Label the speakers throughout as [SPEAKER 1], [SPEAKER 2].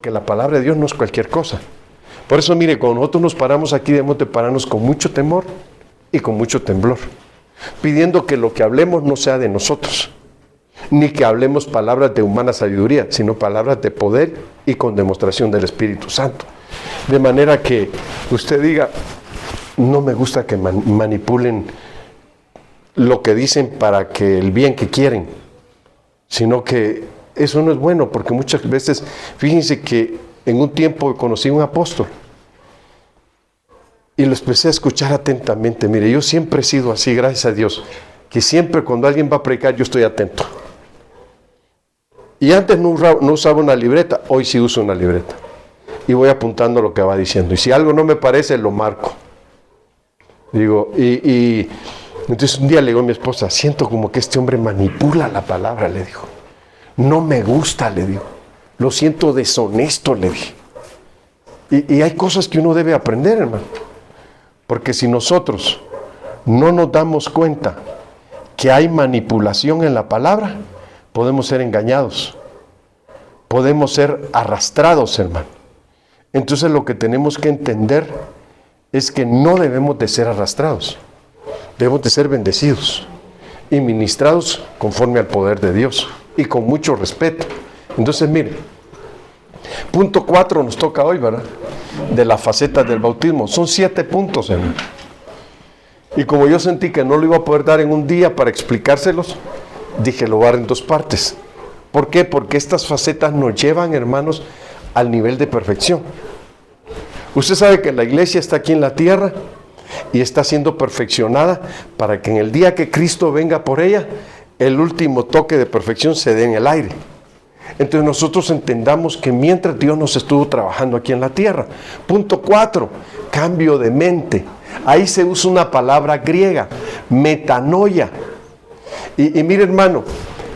[SPEAKER 1] Que la palabra de Dios no es cualquier cosa. Por eso, mire, cuando nosotros nos paramos aquí, debemos de pararnos con mucho temor y con mucho temblor, pidiendo que lo que hablemos no sea de nosotros, ni que hablemos palabras de humana sabiduría, sino palabras de poder y con demostración del Espíritu Santo. De manera que usted diga, no me gusta que manipulen lo que dicen para que el bien que quieren, sino que eso no es bueno, porque muchas veces, fíjense que en un tiempo conocí a un apóstol y lo empecé a escuchar atentamente. Mire, yo siempre he sido así, gracias a Dios, que siempre cuando alguien va a predicar yo estoy atento. Y antes no usaba una libreta, hoy sí uso una libreta. Y voy apuntando lo que va diciendo. Y si algo no me parece, lo marco. Digo, entonces un día le digo a mi esposa, siento como que este hombre manipula la palabra, le dijo. No me gusta, le digo. Lo siento deshonesto, le dije. Y hay cosas que uno debe aprender, hermano. Porque si nosotros no nos damos cuenta que hay manipulación en la palabra, podemos ser engañados. Podemos ser arrastrados, hermano. Entonces lo que tenemos que entender es que no debemos de ser arrastrados. Debemos de ser bendecidos y ministrados conforme al poder de Dios. Y con mucho respeto. Entonces, mire, punto 4 nos toca hoy, ¿verdad? De la faceta del bautismo. Son 7 puntos, hermano. Y como yo sentí que no lo iba a poder dar en un día para explicárselos, dije, lo voy a dar en 2 partes. ¿Por qué? Porque estas facetas nos llevan, hermanos, al nivel de perfección. Usted sabe que la iglesia está aquí en la tierra y está siendo perfeccionada para que en el día que Cristo venga por ella, el último toque de perfección se dé en el aire. Entonces nosotros entendamos que mientras Dios nos estuvo trabajando aquí en la tierra. Punto 4, cambio de mente. Ahí se usa una palabra griega, metanoia. Y mire, hermano,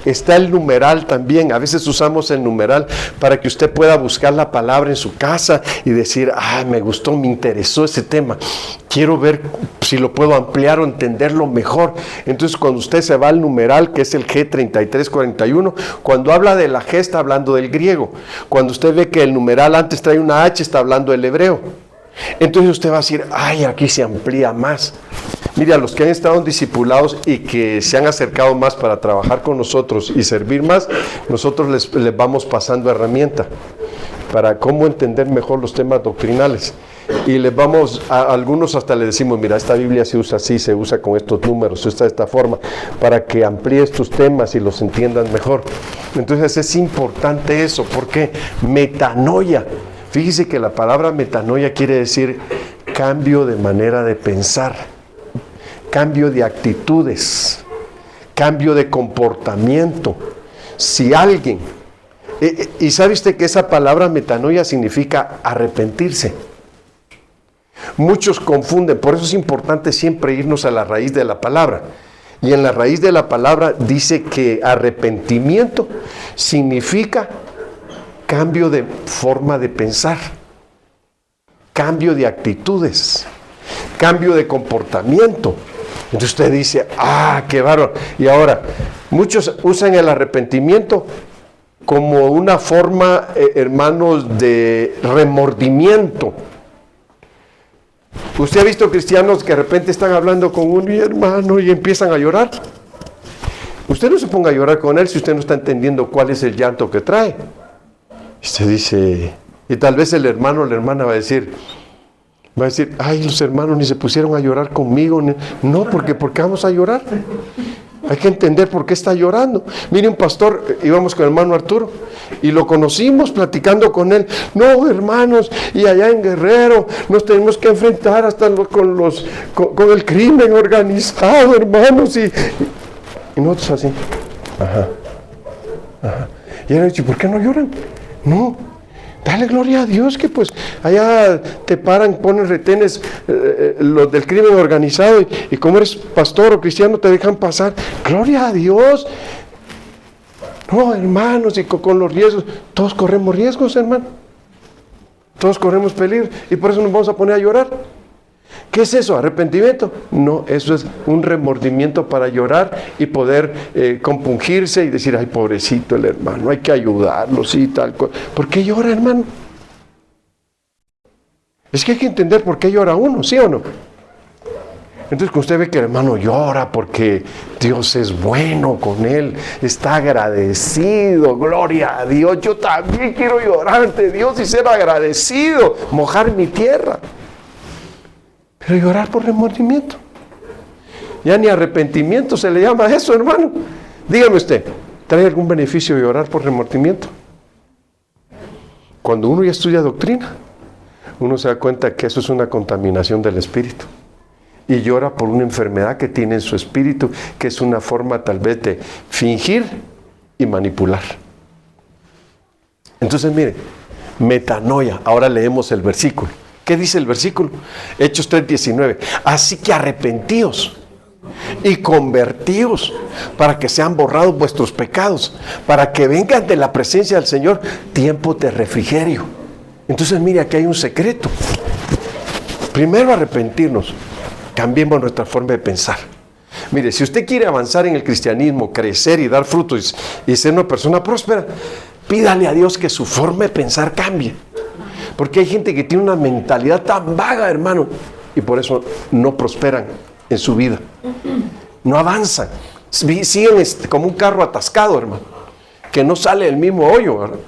[SPEAKER 1] está el numeral también. A veces usamos el numeral para que usted pueda buscar la palabra en su casa y decir, me gustó, me interesó ese tema. Quiero ver si lo puedo ampliar o entenderlo mejor. Entonces, cuando usted se va al numeral, que es el G3341, cuando habla de la G está hablando del griego. Cuando usted ve que el numeral antes trae una H, está hablando del hebreo. Entonces usted va a decir, aquí se amplía más. Mire, a los que han estado discipulados y que se han acercado más para trabajar con nosotros y servir más, nosotros les vamos pasando herramientas para cómo entender mejor los temas doctrinales. Y les vamos, a algunos hasta le decimos, mira, esta Biblia se usa así, se usa con estos números, se usa de esta forma, para que amplíes tus temas y los entiendan mejor. Entonces es importante eso, porque metanoia. Fíjese que la palabra metanoia quiere decir cambio de manera de pensar, cambio de actitudes, cambio de comportamiento. Si alguien, y sabe usted que esa palabra metanoia significa arrepentirse. Muchos confunden, por eso es importante siempre irnos a la raíz de la palabra. Y en la raíz de la palabra dice que arrepentimiento significa cambio de forma de pensar, cambio de actitudes, cambio de comportamiento. Entonces usted dice, qué bárbaro. Y ahora, muchos usan el arrepentimiento como una forma, hermanos, de remordimiento. ¿Usted ha visto cristianos que de repente están hablando con un hermano y empiezan a llorar? Usted no se ponga a llorar con él si usted no está entendiendo cuál es el llanto que trae. Usted dice, y tal vez el hermano o la hermana va a decir, los hermanos ni se pusieron a llorar conmigo. No, ¿por qué vamos a llorar? Hay que entender por qué está llorando. Mire, un pastor, íbamos con el hermano Arturo y lo conocimos platicando con él. No, hermanos, y allá en Guerrero nos tenemos que enfrentar hasta con el crimen organizado, hermanos. Y nosotros así. Y él ha dicho, ¿por qué no lloran? No, dale gloria a Dios que pues allá te paran, ponen retenes los del crimen organizado y como eres pastor o cristiano te dejan pasar. Gloria a Dios. No, hermanos, y con los riesgos, todos corremos riesgos, hermano. Todos corremos peligro y por eso nos vamos a poner a llorar. ¿Qué es eso? ¿Arrepentimiento? No, eso es un remordimiento para llorar y poder compungirse y decir, ay, pobrecito el hermano, hay que ayudarlo, sí, tal cosa. ¿Por qué llora, hermano? Es que hay que entender por qué llora uno, ¿sí o no? Entonces, cuando usted ve que el hermano llora porque Dios es bueno con él, está agradecido, gloria a Dios, yo también quiero llorar ante Dios y ser agradecido, mojar mi tierra. Pero llorar por remordimiento. Ya ni arrepentimiento se le llama a eso, hermano. Dígame usted, ¿trae algún beneficio llorar por remordimiento? Cuando uno ya estudia doctrina, uno se da cuenta que eso es una contaminación del espíritu. Y llora por una enfermedad que tiene en su espíritu, que es una forma tal vez de fingir y manipular. Entonces, mire, metanoia. Ahora leemos el versículo. ¿Qué dice el versículo? Hechos 3:19. Así que arrepentíos y convertíos para que sean borrados vuestros pecados, para que vengan de la presencia del Señor tiempos de refrigerio. Entonces, mire, aquí hay un secreto. Primero, arrepentirnos. Cambiemos nuestra forma de pensar. Mire, si usted quiere avanzar en el cristianismo, crecer y dar frutos y ser una persona próspera, pídale a Dios que su forma de pensar cambie. Porque hay gente que tiene una mentalidad tan vaga, hermano, y por eso no prosperan en su vida. No avanzan. Siguen como un carro atascado, hermano, que no sale del mismo hoyo, ¿verdad?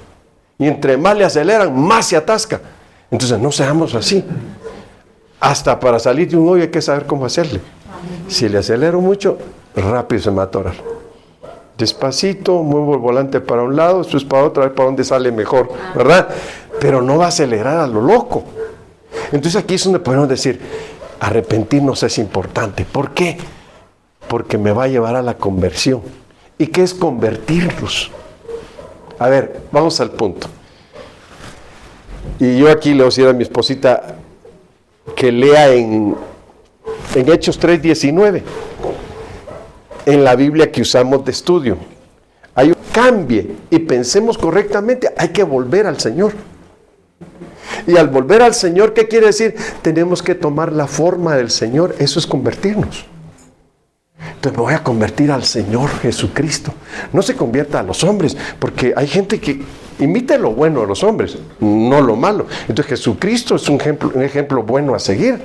[SPEAKER 1] Y entre más le aceleran, más se atasca. Entonces, no seamos así. Hasta para salir de un hoyo hay que saber cómo hacerle. Si le acelero mucho, rápido se me va a atorar. Despacito, muevo el volante para un lado, después para otro, a ver para dónde sale mejor, ¿verdad? Pero no va a acelerar a lo loco. Entonces aquí es donde podemos decir, arrepentirnos es importante. ¿Por qué? Porque me va a llevar a la conversión. ¿Y qué es convertirnos? A ver, vamos al punto. Y yo aquí le voy a decir a mi esposita que lea en Hechos 3:19, en la Biblia que usamos de estudio. Hay un cambie y pensemos correctamente, hay que volver al Señor. Y al volver al Señor, ¿qué quiere decir? Tenemos que tomar la forma del Señor, eso es convertirnos. Entonces me voy a convertir al Señor Jesucristo. No se convierta a los hombres, porque hay gente que imita lo bueno de los hombres, no lo malo. Entonces Jesucristo es un ejemplo bueno a seguir.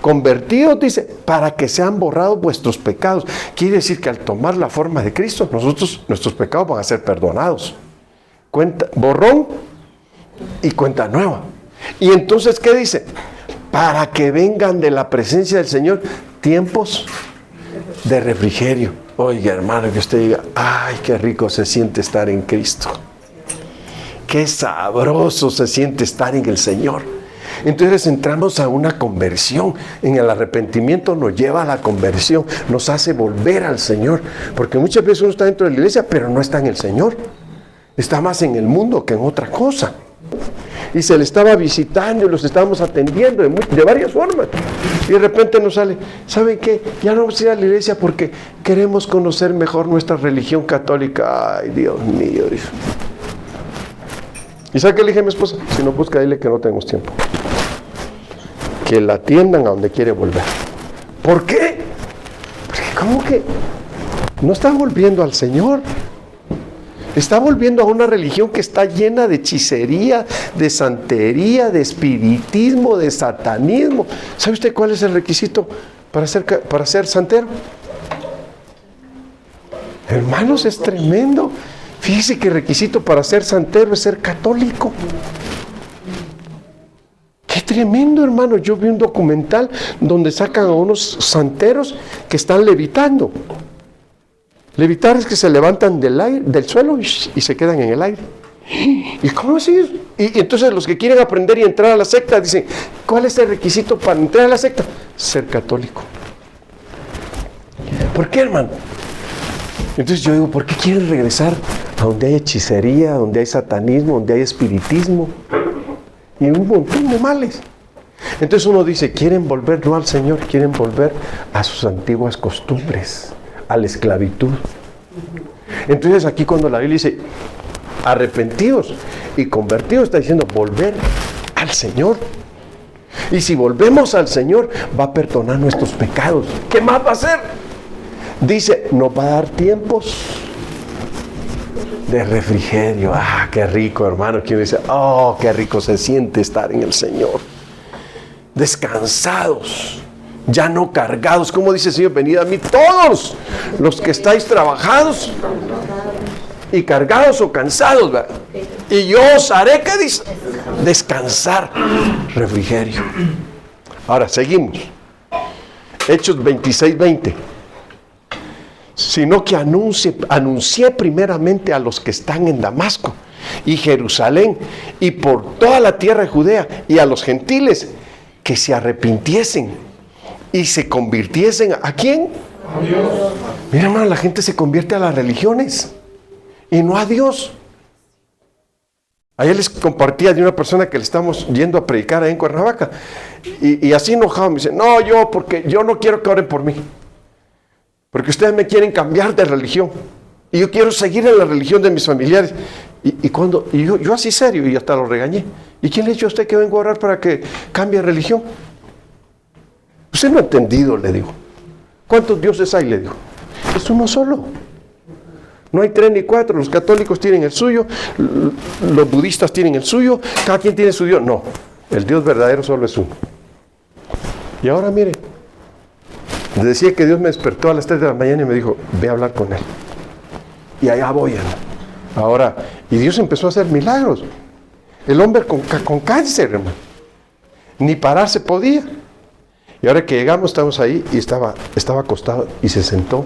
[SPEAKER 1] Convertidos, dice, para que sean borrados vuestros pecados. Quiere decir que al tomar la forma de Cristo, nuestros pecados van a ser perdonados. Borrón y cuenta nueva. Y entonces, ¿qué dice? Para que vengan de la presencia del Señor tiempos de refrigerio. Oiga, hermano, que usted diga, ay, qué rico se siente estar en Cristo. Qué sabroso se siente estar en el Señor. Entonces entramos a una conversión. En el arrepentimiento nos lleva a la conversión, nos hace volver al Señor. Porque muchas veces uno está dentro de la iglesia, pero no está en el Señor. Está más en el mundo que en otra cosa. Y se le estaba visitando y los estábamos atendiendo de varias formas. Y de repente nos sale, ¿saben qué? Ya no vamos a ir a la iglesia porque queremos conocer mejor nuestra religión católica. Ay, Dios mío. ¿Y sabe qué le dije a mi esposa? Si no busca, dile que no tenemos tiempo. Que la atiendan a donde quiere volver. ¿Por qué? Porque ¿cómo que no está volviendo al Señor? Está volviendo a una religión que está llena de hechicería, de santería, de espiritismo, de satanismo. ¿Sabe usted cuál es el requisito para ser santero? Hermanos, es tremendo. Fíjese que el requisito para ser santero es ser católico. Qué tremendo, hermano. Yo vi un documental donde sacan a unos santeros que están levitando. Levitar es que se levantan del suelo y se quedan en el aire. ¿Y cómo así? Y entonces los que quieren aprender y entrar a la secta dicen, ¿cuál es el requisito para entrar a la secta? Ser católico. ¿Por qué, hermano? Entonces yo digo, ¿por qué quieren regresar a donde hay hechicería, donde hay satanismo, donde hay espiritismo? Y un montón de males. Entonces uno dice, quieren volver no al Señor, quieren volver a sus antiguas costumbres, a la esclavitud. Entonces aquí cuando la Biblia dice arrepentidos y convertidos, está diciendo volver al Señor. Y si volvemos al Señor, va a perdonar nuestros pecados. ¿Qué más va a hacer? Dice, nos va a dar tiempos de refrigerio. Ah, qué rico, hermano. Quien dice, oh, qué rico se siente estar en el Señor. Descansados, ya no cargados. Como dice el Señor, venid a mí todos los que estáis trabajados y cargados o cansados, ¿verdad? Y yo os haré, ¿qué dice? Descansar, refrigerio. Ahora, seguimos. Hechos 26:20. Sino que anuncié primeramente a los que están en Damasco y Jerusalén y por toda la tierra de Judea y a los gentiles que se arrepintiesen y se convirtiesen. ¿A quién? A Dios. Mira, hermano, la gente se convierte a las religiones y no a Dios. Ayer les compartía de una persona que le estamos yendo a predicar ahí en Cuernavaca y así enojado me dice, no, porque yo no quiero que oren por mí, porque ustedes me quieren cambiar de religión y yo quiero seguir en la religión de mis familiares. Y yo así serio, y hasta lo regañé. ¿Y quién le ha dicho a usted que vengo a orar para que cambie de religión? Usted no ha entendido, le digo. ¿Cuántos dioses hay? Le digo. Es uno solo. No hay 3 ni 4. Los católicos tienen el suyo, los budistas tienen el suyo, cada quien tiene su Dios. No, el Dios verdadero solo es uno. Y ahora mire, le decía que Dios me despertó a las 3 de la mañana y me dijo, ve a hablar con él. Y allá voy, hermano. Ahora, y Dios empezó a hacer milagros. El hombre con cáncer, hermano. Ni pararse podía. Y ahora que llegamos, estamos ahí y estaba acostado y se sentó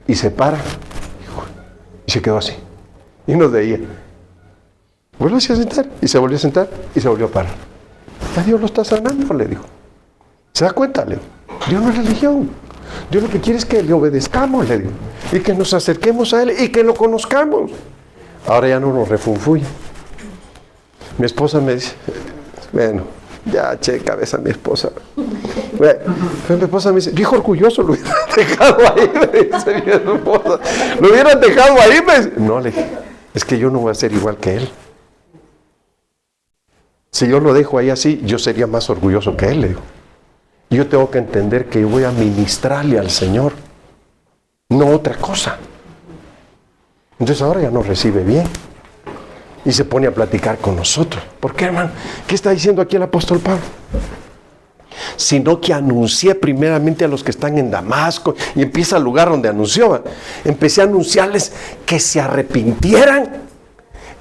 [SPEAKER 1] y se se quedó así. Y nos veía. Vuelve a sentar y se volvió a sentar y se volvió a parar. Ya Dios lo está sanando, le dijo. ¿Se da cuenta? Le digo. Dios no es religión. Dios lo que quiere es que le obedezcamos, le digo. Y que nos acerquemos a Él y que lo conozcamos. Ahora ya no nos refunfuye. Mi esposa me dice, bueno, ya eché cabeza a mi esposa. Bueno, mi esposa me dice, viejo orgulloso, lo hubieran dejado ahí, me dice mi esposa. Lo hubieran dejado ahí, me dice. No, le dije, es que yo no voy a ser igual que él. Si yo lo dejo ahí así, yo sería más orgulloso que él, le digo. Yo tengo que entender que yo voy a ministrarle al Señor, no otra cosa. Entonces ahora ya nos recibe bien y se pone a platicar con nosotros. ¿Por qué, hermano? ¿Qué está diciendo aquí el apóstol Pablo? Sino que anuncié primeramente a los que están en Damasco, y empieza el lugar donde anunció. Empecé a anunciarles que se arrepintieran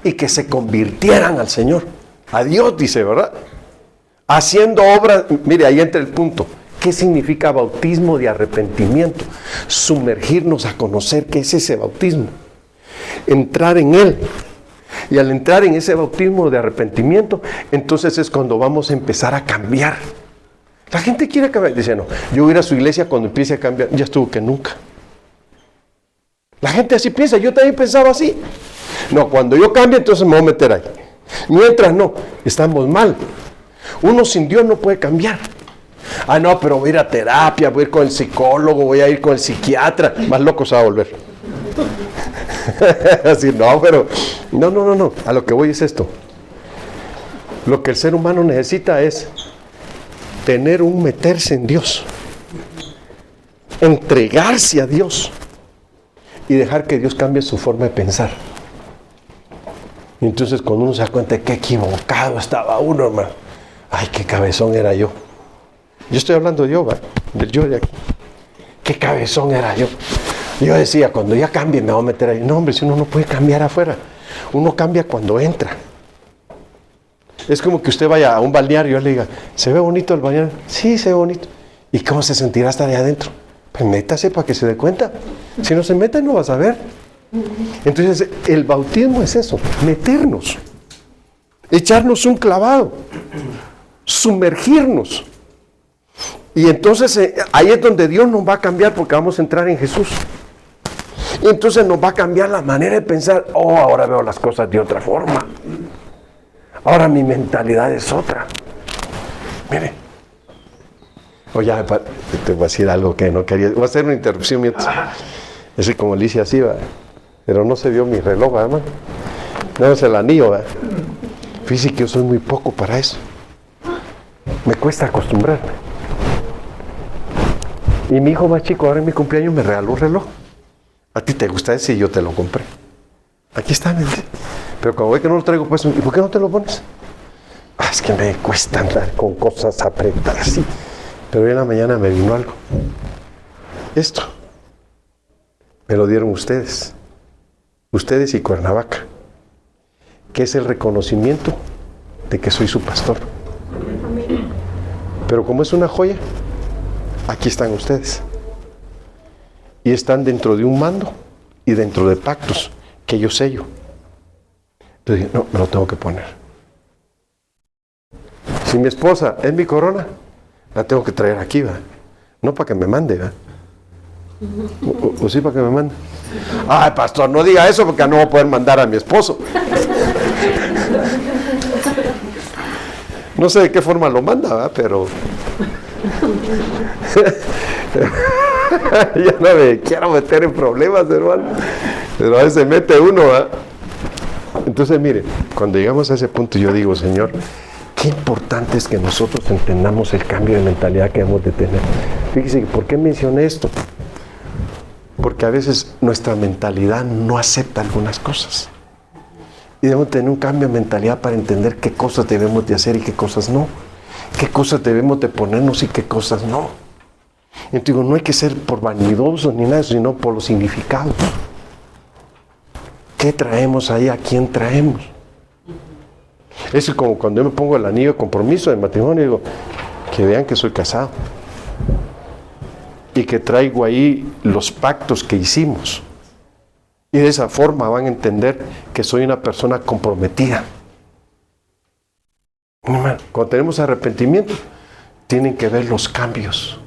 [SPEAKER 1] y que se convirtieran al Señor. A Dios, dice, ¿verdad? Haciendo obras. Mire, ahí entra el punto. ¿Qué significa bautismo de arrepentimiento? Sumergirnos a conocer qué es ese bautismo. Entrar en él. Y al entrar en ese bautismo de arrepentimiento, entonces es cuando vamos a empezar a cambiar. La gente quiere cambiar. Dice, no, yo voy a ir a su iglesia cuando empiece a cambiar. Ya estuvo que nunca. La gente así piensa. Yo también pensaba así. No, cuando yo cambie, entonces me voy a meter ahí. Mientras no, estamos mal. Uno sin Dios no puede cambiar. Ah, no, pero voy a ir a terapia, voy a ir con el psicólogo, voy a ir con el psiquiatra. Más loco se va a volver. Así, no, pero no. A lo que voy es esto. Lo que el ser humano necesita es tener un meterse en Dios, entregarse a Dios y dejar que Dios cambie su forma de pensar. Y entonces cuando uno se da cuenta de qué equivocado estaba uno, hermano. Ay, qué cabezón era yo. Yo estoy hablando de yo, ¿va? Del yo de aquí. Qué cabezón era yo. Yo decía, cuando ya cambie me voy a meter ahí. No, hombre, si uno no puede cambiar afuera. Uno cambia cuando entra. Es como que usted vaya a un balneario y le diga, ¿se ve bonito el balneario? Sí, se ve bonito. ¿Y cómo se sentirá estar ahí adentro? Pues métase para que se dé cuenta. Si no se mete, no vas a ver. Entonces, el bautismo es eso, meternos. Echarnos un clavado. Sumergirnos. Y entonces ahí es donde Dios nos va a cambiar, porque vamos a entrar en Jesús. Y entonces nos va a cambiar la manera de pensar. Oh, ahora veo las cosas de otra forma. Ahora mi mentalidad es otra. Mire. Oye, te voy a decir algo que no quería. Voy a hacer una interrupción mientras. Es como le hice así, ¿va? Pero no se vio mi reloj, ¿va, hermano? No es el anillo, ¿va? Fíjese que yo soy muy poco para eso. Me cuesta acostumbrarme. Y mi hijo más chico, ahora en mi cumpleaños, me regaló un reloj. ¿A ti te gusta ese? Y yo te lo compré. Aquí está, me dice. Pero cuando ve que no lo traigo, pues, ¿y por qué no te lo pones? Es que me cuesta andar con cosas apretadas así. Pero hoy en la mañana me vino algo. Esto. Me lo dieron ustedes. Ustedes y Cuernavaca. Que es el reconocimiento de que soy su pastor. Pero como es una joya, aquí están ustedes. Y están dentro de un mando y dentro de pactos que yo sello. Entonces dije, no, me lo tengo que poner. Si mi esposa es mi corona, la tengo que traer aquí, ¿va? No para que me mande, ¿va? O sí para que me mande. Ay, pastor, no diga eso porque no voy a poder mandar a mi esposo. No sé de qué forma lo manda, ¿va? Pero ya no me quiero meter en problemas, hermano. Pero a veces mete uno, ¿va? Entonces, mire, cuando llegamos a ese punto, yo digo, Señor, qué importante es que nosotros entendamos el cambio de mentalidad que hemos de tener. Fíjese, ¿por qué mencioné esto? Porque a veces nuestra mentalidad no acepta algunas cosas. Y debemos tener un cambio de mentalidad para entender qué cosas debemos de hacer y qué cosas no. Qué cosas debemos de ponernos y qué cosas no. Entonces digo, no hay que ser por vanidosos ni nada, sino por los significados. ¿Qué traemos ahí? ¿A quién traemos? Es como cuando yo me pongo el anillo de compromiso de matrimonio, digo, que vean que soy casado. Y que traigo ahí los pactos que hicimos. Y de esa forma van a entender que soy una persona comprometida. Cuando tenemos arrepentimiento, tienen que ver los cambios.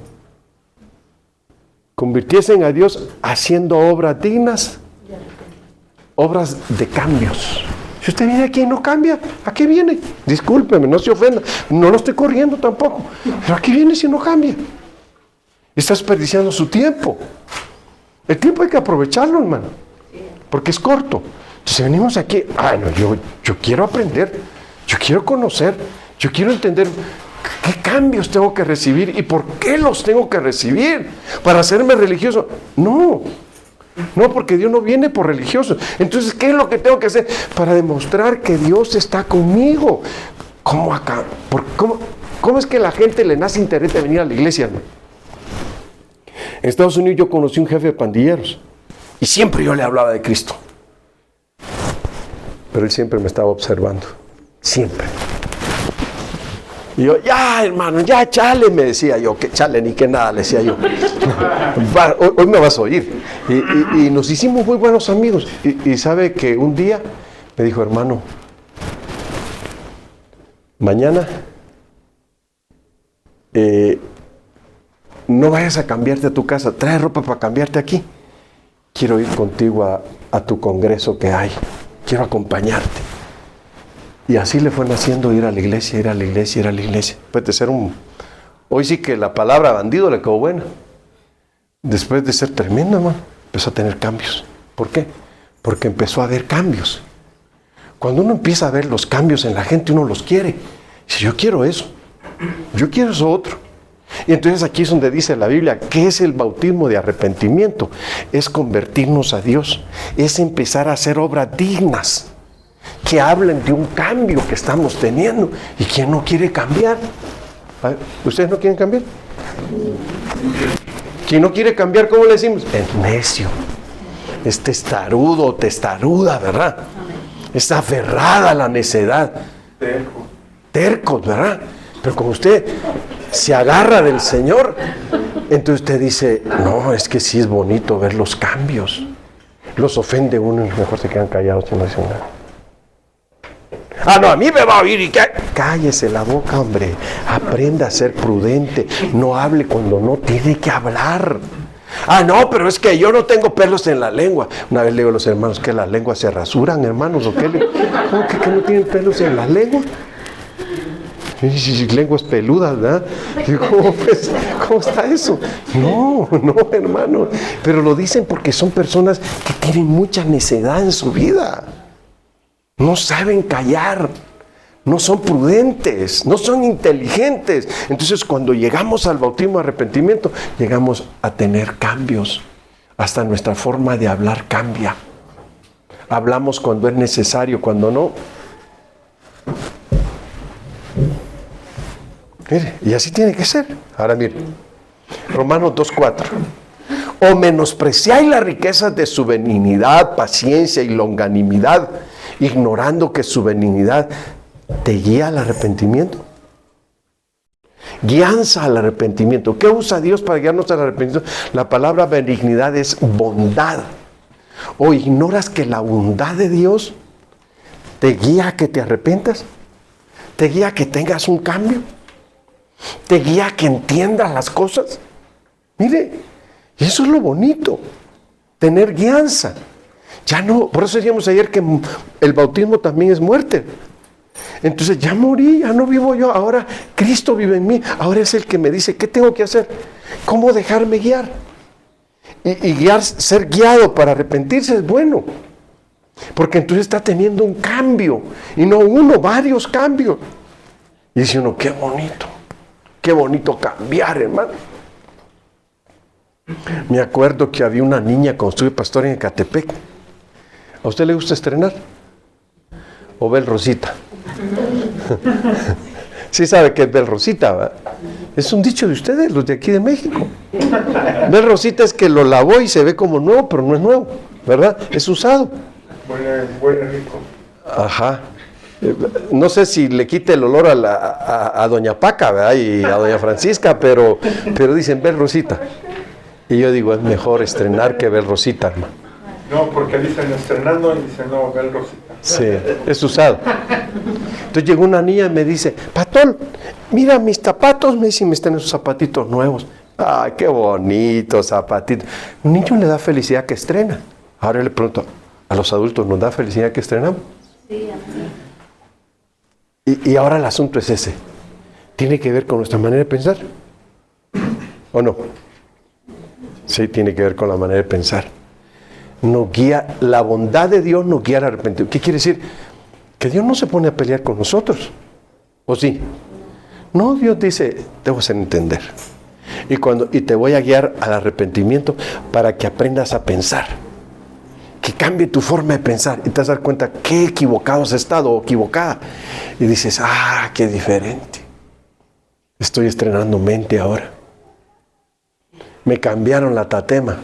[SPEAKER 1] Convirtiesen a Dios haciendo obras dignas, obras de cambios. Si usted viene aquí y no cambia, ¿a qué viene? Discúlpeme, no se ofenda. No lo estoy corriendo tampoco. Pero ¿a qué viene si no cambia? Está desperdiciando su tiempo. El tiempo hay que aprovecharlo, hermano. Porque es corto. Entonces venimos aquí, yo quiero aprender, yo quiero conocer, yo quiero entender qué cambios tengo que recibir y por qué los tengo que recibir para hacerme religioso. No, porque Dios no viene por religioso. Entonces, ¿qué es lo que tengo que hacer? Para demostrar que Dios está conmigo. ¿Cómo acá? ¿Cómo es que a la gente le nace interés de venir a la iglesia, hermano? En Estados Unidos yo conocí un jefe de pandilleros. Y siempre yo le hablaba de Cristo. Pero él siempre me estaba observando. Siempre. Y yo, ya hermano, ya chale, me decía yo. Que chale ni que nada, le decía yo. Hoy me vas a oír. Y nos hicimos muy buenos amigos. Y sabe que un día me dijo, hermano, mañana no vayas a cambiarte a tu casa. Trae ropa para cambiarte aquí. Quiero ir contigo a tu congreso que hay. Quiero acompañarte. Y así le fue naciendo ir a la iglesia, ir a la iglesia, ir a la iglesia. Después de ser hoy sí que la palabra bandido le quedó buena. Después de ser tremendo, hermano, empezó a tener cambios. ¿Por qué? Porque empezó a haber cambios. Cuando uno empieza a ver los cambios en la gente, uno los quiere. Dice, yo quiero eso. Yo quiero eso otro. Y entonces aquí es donde dice la Biblia, ¿qué es el bautismo de arrepentimiento? Es convertirnos a Dios, es empezar a hacer obras dignas, que hablen de un cambio que estamos teniendo. ¿Y quién no quiere cambiar? ¿Ustedes no quieren cambiar? ¿Quién no quiere cambiar? ¿Cómo le decimos? Es necio, es testarudo, testaruda, ¿verdad? Es aferrada a la necedad. Tercos, ¿verdad? Pero como usted se agarra del Señor, entonces usted dice, no, es que sí es bonito ver los cambios. Los ofende uno y mejor se quedan callados y no dicen nada. No, a mí me va a oír y cállese la boca, hombre. Aprenda a ser prudente. No hable cuando no tiene que hablar. No, pero es que yo no tengo pelos en la lengua. Una vez le digo a los hermanos que las lenguas se rasuran, hermanos, ¿o qué? ¿Cómo que no tienen pelos en la lengua? Lenguas peludas, ¿verdad? ¿Cómo está eso? No, hermano. Pero lo dicen porque son personas que tienen mucha necedad en su vida. No saben callar. no son prudentes, no son inteligentes. Entonces, cuando llegamos al bautismo de arrepentimiento, llegamos a tener cambios. Hasta nuestra forma de hablar cambia. Hablamos cuando es necesario, cuando no. Mire, y así tiene que ser. Ahora mire, Romanos 2:4. O menospreciáis las riquezas de su benignidad, paciencia y longanimidad, ignorando que su benignidad te guía al arrepentimiento. Guianza al arrepentimiento. ¿Qué usa Dios para guiarnos al arrepentimiento? La palabra benignidad es bondad. ¿O ignoras que la bondad de Dios te guía a que te arrepentas? ¿Te guía a que tengas un cambio? ¿Te guía a que entiendas las cosas? Mire, y eso es lo bonito, tener guianza. Ya no, por eso decíamos ayer que el bautismo también es muerte. Entonces ya morí, ya no vivo yo, ahora Cristo vive en mí, ahora es el que me dice qué tengo que hacer, cómo dejarme guiar. Y guiar, ser guiado para arrepentirse es bueno, porque entonces está teniendo un cambio, y no uno, varios cambios. Y dice uno, qué bonito cambiar, hermano. Me acuerdo que había una niña cuando estuve pastor en Ecatepec. ¿A usted le gusta estrenar? ¿O Bel Rosita? Sí sabe que es Bel Rosita, ¿verdad? Es un dicho de ustedes, los de aquí de México. Bel Rosita es que lo lavó y se ve como nuevo, pero no es nuevo, ¿verdad? Es usado.
[SPEAKER 2] Bueno, rico.
[SPEAKER 1] Ajá. No sé si le quite el olor a Doña Paca, ¿verdad? Y a Doña Francisca, pero dicen Bel Rosita. Y yo digo, es mejor estrenar que Bel Rosita, hermano.
[SPEAKER 2] No, porque dicen estrenando y dicen no, Bel Rosita.
[SPEAKER 1] Sí, es usado. Entonces llegó una niña y me dice, Patón, mira mis zapatos, me dice, me están esos zapatitos nuevos. Ay, qué bonitos zapatitos. Un niño le da felicidad que estrena. Ahora le pregunto, ¿a los adultos nos da felicidad que estrenamos? Sí, y ahora el asunto es ese. ¿Tiene que ver con nuestra manera de pensar? ¿O no? Sí, tiene que ver con la manera de pensar. Nos guía, la bondad de Dios nos guía al arrepentimiento. ¿Qué quiere decir? Que Dios no se pone a pelear con nosotros. ¿O sí? No, Dios dice, te voy a hacer entender. Y te voy a guiar al arrepentimiento para que aprendas a pensar. Que cambie tu forma de pensar. Y te vas a dar cuenta qué equivocado has estado o equivocada. Y dices, qué diferente. Estoy estrenando mente ahora. Me cambiaron la tatema.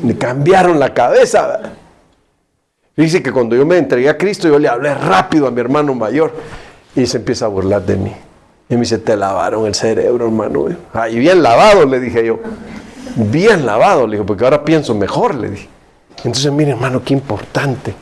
[SPEAKER 1] Me cambiaron la cabeza. Dice que cuando yo me entregué a Cristo, yo le hablé rápido a mi hermano mayor y se empieza a burlar de mí. Y me dice, te lavaron el cerebro, hermano. Y bien lavado, le dije yo. Bien lavado, le dije, porque ahora pienso mejor, le dije. Entonces, mire, hermano, qué importante.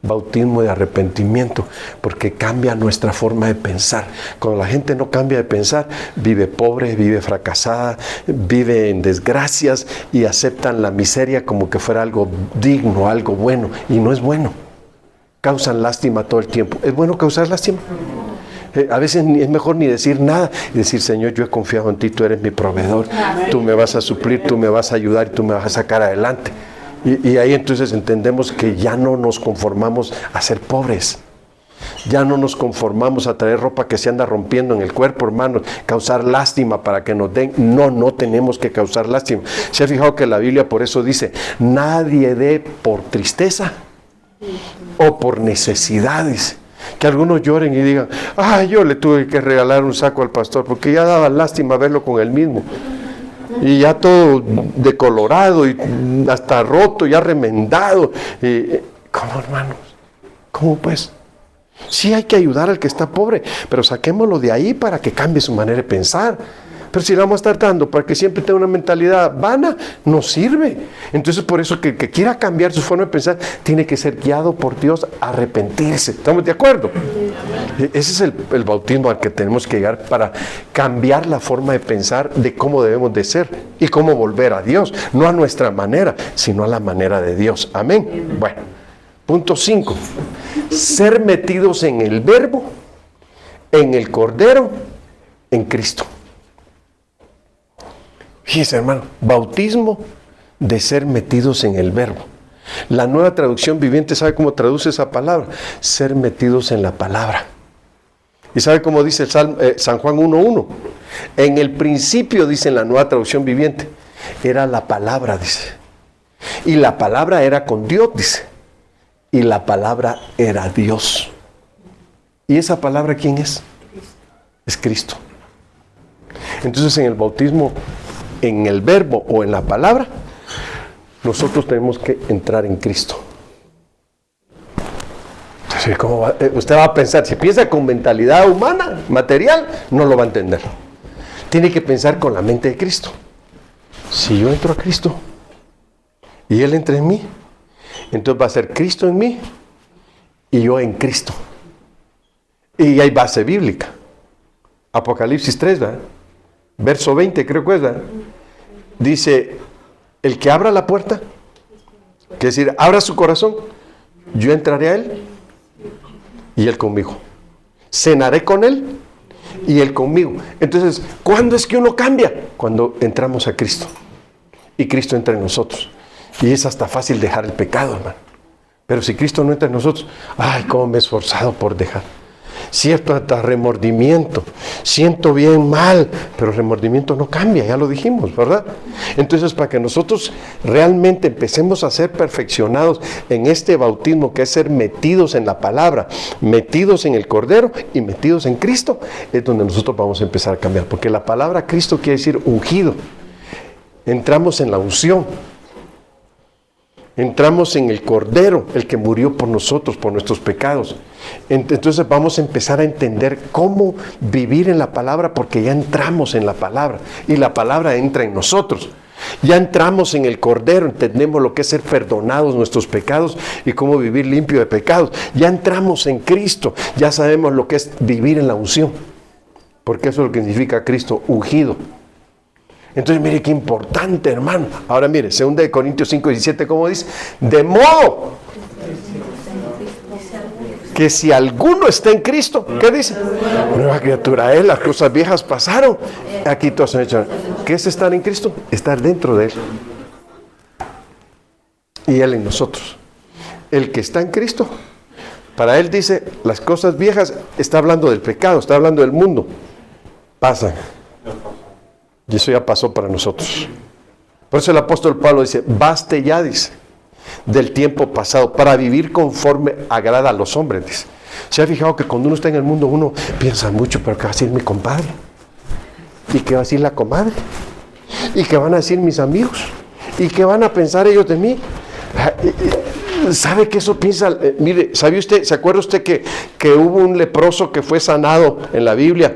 [SPEAKER 1] Bautismo de arrepentimiento, porque cambia nuestra forma de pensar. Cuando la gente no cambia de pensar, vive pobre, vive fracasada, vive en desgracias y aceptan la miseria como que fuera algo digno, algo bueno, y no es bueno. Causan lástima todo el tiempo. ¿Es bueno causar lástima? A veces es mejor ni decir nada y decir, Señor, yo he confiado en ti, tú eres mi proveedor, tú me vas a suplir, tú me vas a ayudar y tú me vas a sacar adelante. Y ahí entonces entendemos que ya no nos conformamos a ser pobres. Ya no nos conformamos a traer ropa que se anda rompiendo en el cuerpo, hermanos, causar lástima para que nos den. No tenemos que causar lástima. ¿Se ha fijado que la Biblia por eso dice, nadie dé por tristeza o por necesidades? Que algunos lloren y digan, yo le tuve que regalar un saco al pastor porque ya daba lástima verlo con él mismo. Y ya todo decolorado y hasta roto, ya remendado. ¿Cómo, hermanos? ¿Cómo pues? Sí hay que ayudar al que está pobre, pero saquémoslo de ahí para que cambie su manera de pensar. Pero si le vamos a estar dando para que siempre tenga una mentalidad vana, no sirve. Entonces por eso que quiera cambiar su forma de pensar, tiene que ser guiado por Dios a arrepentirse. ¿Estamos de acuerdo? Ese es el bautismo al que tenemos que llegar para cambiar la forma de pensar de cómo debemos de ser y cómo volver a Dios. No a nuestra manera, sino a la manera de Dios. Amén. Bueno, punto 5. Ser metidos en el Verbo, en el Cordero, en Cristo. Fíjense, hermano, bautismo de ser metidos en el Verbo. La Nueva Traducción Viviente, ¿sabe cómo traduce esa palabra? Ser metidos en la palabra. ¿Y sabe cómo dice San Juan 1:1? En el principio, dice en la Nueva Traducción Viviente, era la palabra, dice. Y la palabra era con Dios, dice. Y la palabra era Dios. ¿Y esa palabra quién es? Es Cristo. Entonces en el bautismo, en el verbo o en la palabra, nosotros tenemos que entrar en Cristo. Entonces, ¿cómo va? Usted va a pensar, si piensa con mentalidad humana, material, no lo va a entender. Tiene que pensar con la mente de Cristo. Si yo entro a Cristo y Él entra en mí, entonces va a ser Cristo en mí y yo en Cristo. Y hay base bíblica. Apocalipsis 3, ¿verdad? Verso 20, creo que es, ¿verdad? Dice, el que abra la puerta, que es decir, abra su corazón, yo entraré a Él y Él conmigo. Cenaré con Él y Él conmigo. Entonces, ¿cuándo es que uno cambia? Cuando entramos a Cristo y Cristo entra en nosotros. Y es hasta fácil dejar el pecado, hermano. Pero si Cristo no entra en nosotros, ay, cómo me he esforzado por dejar. Cierto, hasta remordimiento. Siento bien mal, pero el remordimiento no cambia, ya lo dijimos, ¿verdad? Entonces, para que nosotros realmente empecemos a ser perfeccionados en este bautismo, que es ser metidos en la palabra, metidos en el Cordero y metidos en Cristo, es donde nosotros vamos a empezar a cambiar. Porque la palabra Cristo quiere decir ungido. Entramos en la unción. Entramos en el Cordero, el que murió por nosotros, por nuestros pecados. Entonces vamos a empezar a entender cómo vivir en la palabra, porque ya entramos en la palabra y la palabra entra en nosotros. Ya entramos en el Cordero, entendemos lo que es ser perdonados nuestros pecados y cómo vivir limpio de pecados. Ya entramos en Cristo, ya sabemos lo que es vivir en la unción, porque eso es lo que significa Cristo, ungido. Entonces mire qué importante, hermano. Ahora mire, 2 Corintios 5:17, ¿cómo dice? De modo que si alguno está en Cristo, ¿qué dice? Nueva criatura es, las cosas viejas pasaron, aquí todos han hecho. ¿Qué es estar en Cristo? Estar dentro de Él y Él en nosotros. El que está en Cristo, para Él dice, las cosas viejas, está hablando del pecado, está hablando del mundo, pasan. Y eso ya pasó para nosotros. Por eso el apóstol Pablo dice, baste ya, dice, del tiempo pasado, para vivir conforme agrada a los hombres, dice. ¿Se ha fijado que cuando uno está en el mundo, uno piensa mucho, pero qué va a decir mi compadre? ¿Y qué va a decir la comadre? ¿Y qué van a decir mis amigos? ¿Y qué van a pensar ellos de mí? ¿Sabe que eso piensa? Mire, ¿sabe usted, se acuerda usted que hubo un leproso que fue sanado en la Biblia?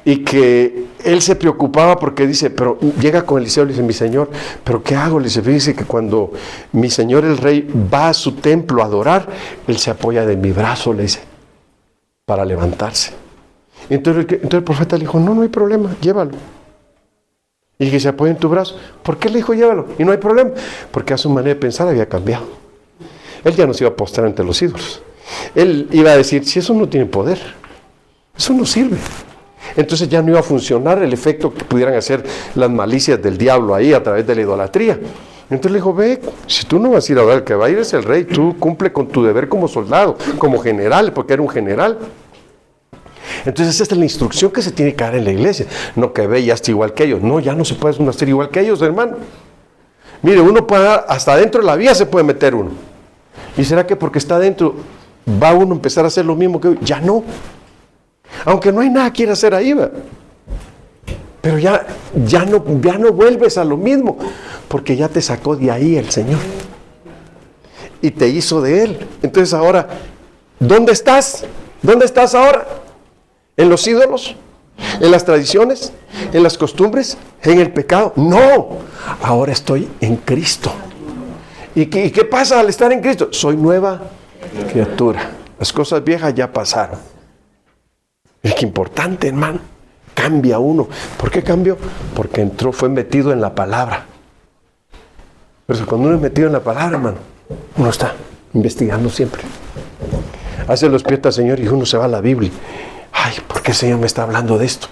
[SPEAKER 1] Y que él se preocupaba porque dice, pero llega con Eliseo y le dice, mi señor, ¿pero qué hago? Le dice, fíjese que cuando mi señor el rey va a su templo a adorar, él se apoya de mi brazo, le dice, para levantarse. Entonces el profeta le dijo, no hay problema, llévalo. Y que se apoya en tu brazo. ¿Por qué le dijo llévalo? Y no hay problema, porque a su manera de pensar había cambiado. Él ya no se iba a postrar ante los ídolos. Él iba a decir, si eso no tiene poder, eso no sirve. Entonces ya no iba a funcionar el efecto que pudieran hacer las malicias del diablo ahí a través de la idolatría. Entonces le dijo, ve, si tú no vas a ir a ver, el que va a ir es el rey, tú cumple con tu deber como soldado, como general, porque era un general. Entonces esta es la instrucción que se tiene que dar en la iglesia, no que ve ya está igual que ellos. No, ya no se puede hacer igual que ellos, hermano. Mire, uno puede, hasta dentro de la vía se puede meter uno. ¿Y será que porque está dentro va uno a empezar a hacer lo mismo que hoy? Ya no. Aunque no hay nada que quiera hacer ahí, ¿verdad? Pero ya no vuelves a lo mismo, porque ya te sacó de ahí el Señor y te hizo de Él. Entonces ahora, ¿dónde estás? ¿Dónde estás ahora? ¿En los ídolos? ¿En las tradiciones? ¿En las costumbres? ¿En el pecado? No, ahora estoy en Cristo. ¿Y qué pasa al estar en Cristo? Soy nueva criatura. Las cosas viejas ya pasaron. Es que importante, hermano. Cambia uno. ¿Por qué cambió? Porque fue metido en la palabra. Pero cuando uno es metido en la palabra, hermano, uno está investigando siempre. Hace los pies al Señor y uno se va a la Biblia. Ay, ¿por qué el Señor me está hablando de esto?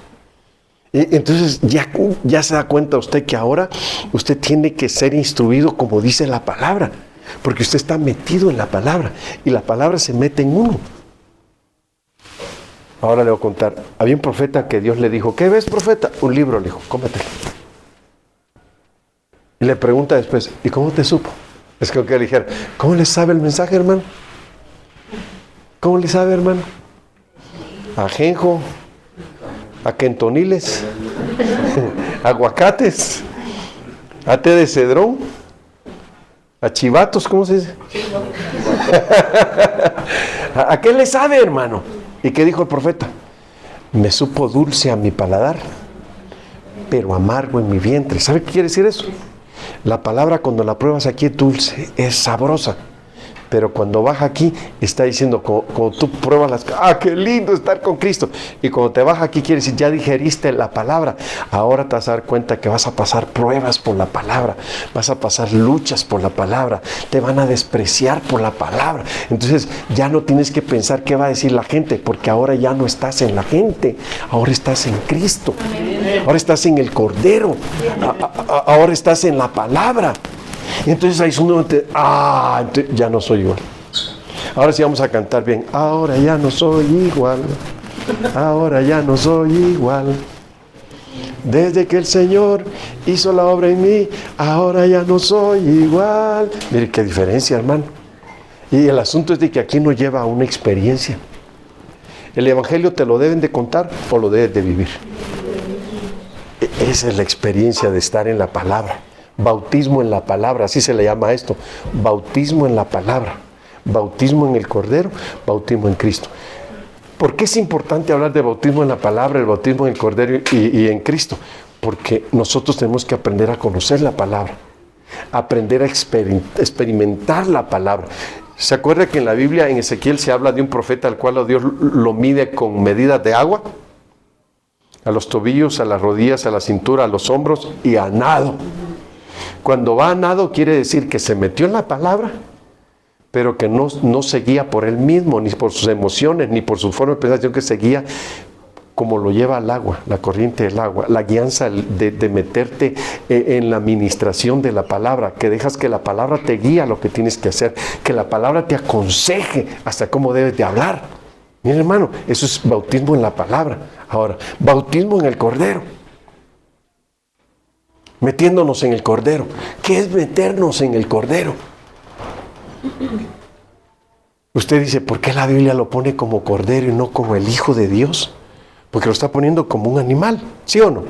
[SPEAKER 1] Y entonces ya se da cuenta usted que ahora usted tiene que ser instruido como dice la palabra. Porque usted está metido en la palabra y la palabra se mete en uno. Ahora le voy a contar. Había un profeta que Dios le dijo, ¿qué ves, profeta? Un libro, le dijo, cómetelo. Y le pregunta después, ¿y cómo te supo? Es que le dijera, ¿cómo le sabe el mensaje, hermano? ¿Cómo le sabe, hermano? A ajenjo, a quentoniles, aguacates, a té de cedrón, a chivatos, ¿cómo se dice? ¿A qué le sabe, hermano? ¿Y qué dijo el profeta? Me supo dulce a mi paladar, pero amargo en mi vientre. ¿Sabe qué quiere decir eso? La palabra cuando la pruebas aquí es dulce, es sabrosa. Pero cuando baja aquí, está diciendo, como tú pruebas las cosas, ¡ah, qué lindo estar con Cristo! Y cuando te baja aquí, quiere decir, ya digeriste la palabra. Ahora te vas a dar cuenta que vas a pasar pruebas por la palabra, vas a pasar luchas por la palabra, te van a despreciar por la palabra. Entonces, ya no tienes que pensar qué va a decir la gente, porque ahora ya no estás en la gente, ahora estás en Cristo, ahora estás en el Cordero, ahora estás en la palabra. Y entonces ahí es uno ya no soy igual. Ahora sí vamos a cantar bien. Ahora ya no soy igual. Ahora ya no soy igual. Desde que el Señor hizo la obra en mí, ahora ya no soy igual. Mire qué diferencia, hermano. Y el asunto es de que aquí nos lleva a una experiencia. El Evangelio te lo deben de contar o lo debes de vivir. Esa es la experiencia de estar en la palabra. Bautismo en la palabra, así se le llama a esto. Bautismo en la palabra. Bautismo en el Cordero, bautismo en Cristo. ¿Por qué es importante hablar de bautismo en la palabra, el bautismo en el Cordero y en Cristo? Porque nosotros tenemos que aprender a conocer la palabra, aprender a experimentar la palabra. ¿Se acuerda que en la Biblia, en Ezequiel, se habla de un profeta al cual Dios lo mide con medidas de agua? A los tobillos, a las rodillas, a la cintura, a los hombros y a nado. Cuando va a nado quiere decir que se metió en la palabra, pero que no seguía por él mismo, ni por sus emociones, ni por su forma de pensar, sino que seguía como lo lleva al agua, la corriente del agua, la guianza de meterte en la administración de la palabra, que dejas que la palabra te guíe a lo que tienes que hacer, que la palabra te aconseje hasta cómo debes de hablar. Miren, hermano, eso es bautismo en la palabra. Ahora, bautismo en el Cordero. Metiéndonos en el Cordero. ¿Qué es meternos en el Cordero? Usted dice, ¿por qué la Biblia lo pone como Cordero y no como el Hijo de Dios? Porque lo está poniendo como un animal, ¿sí o no?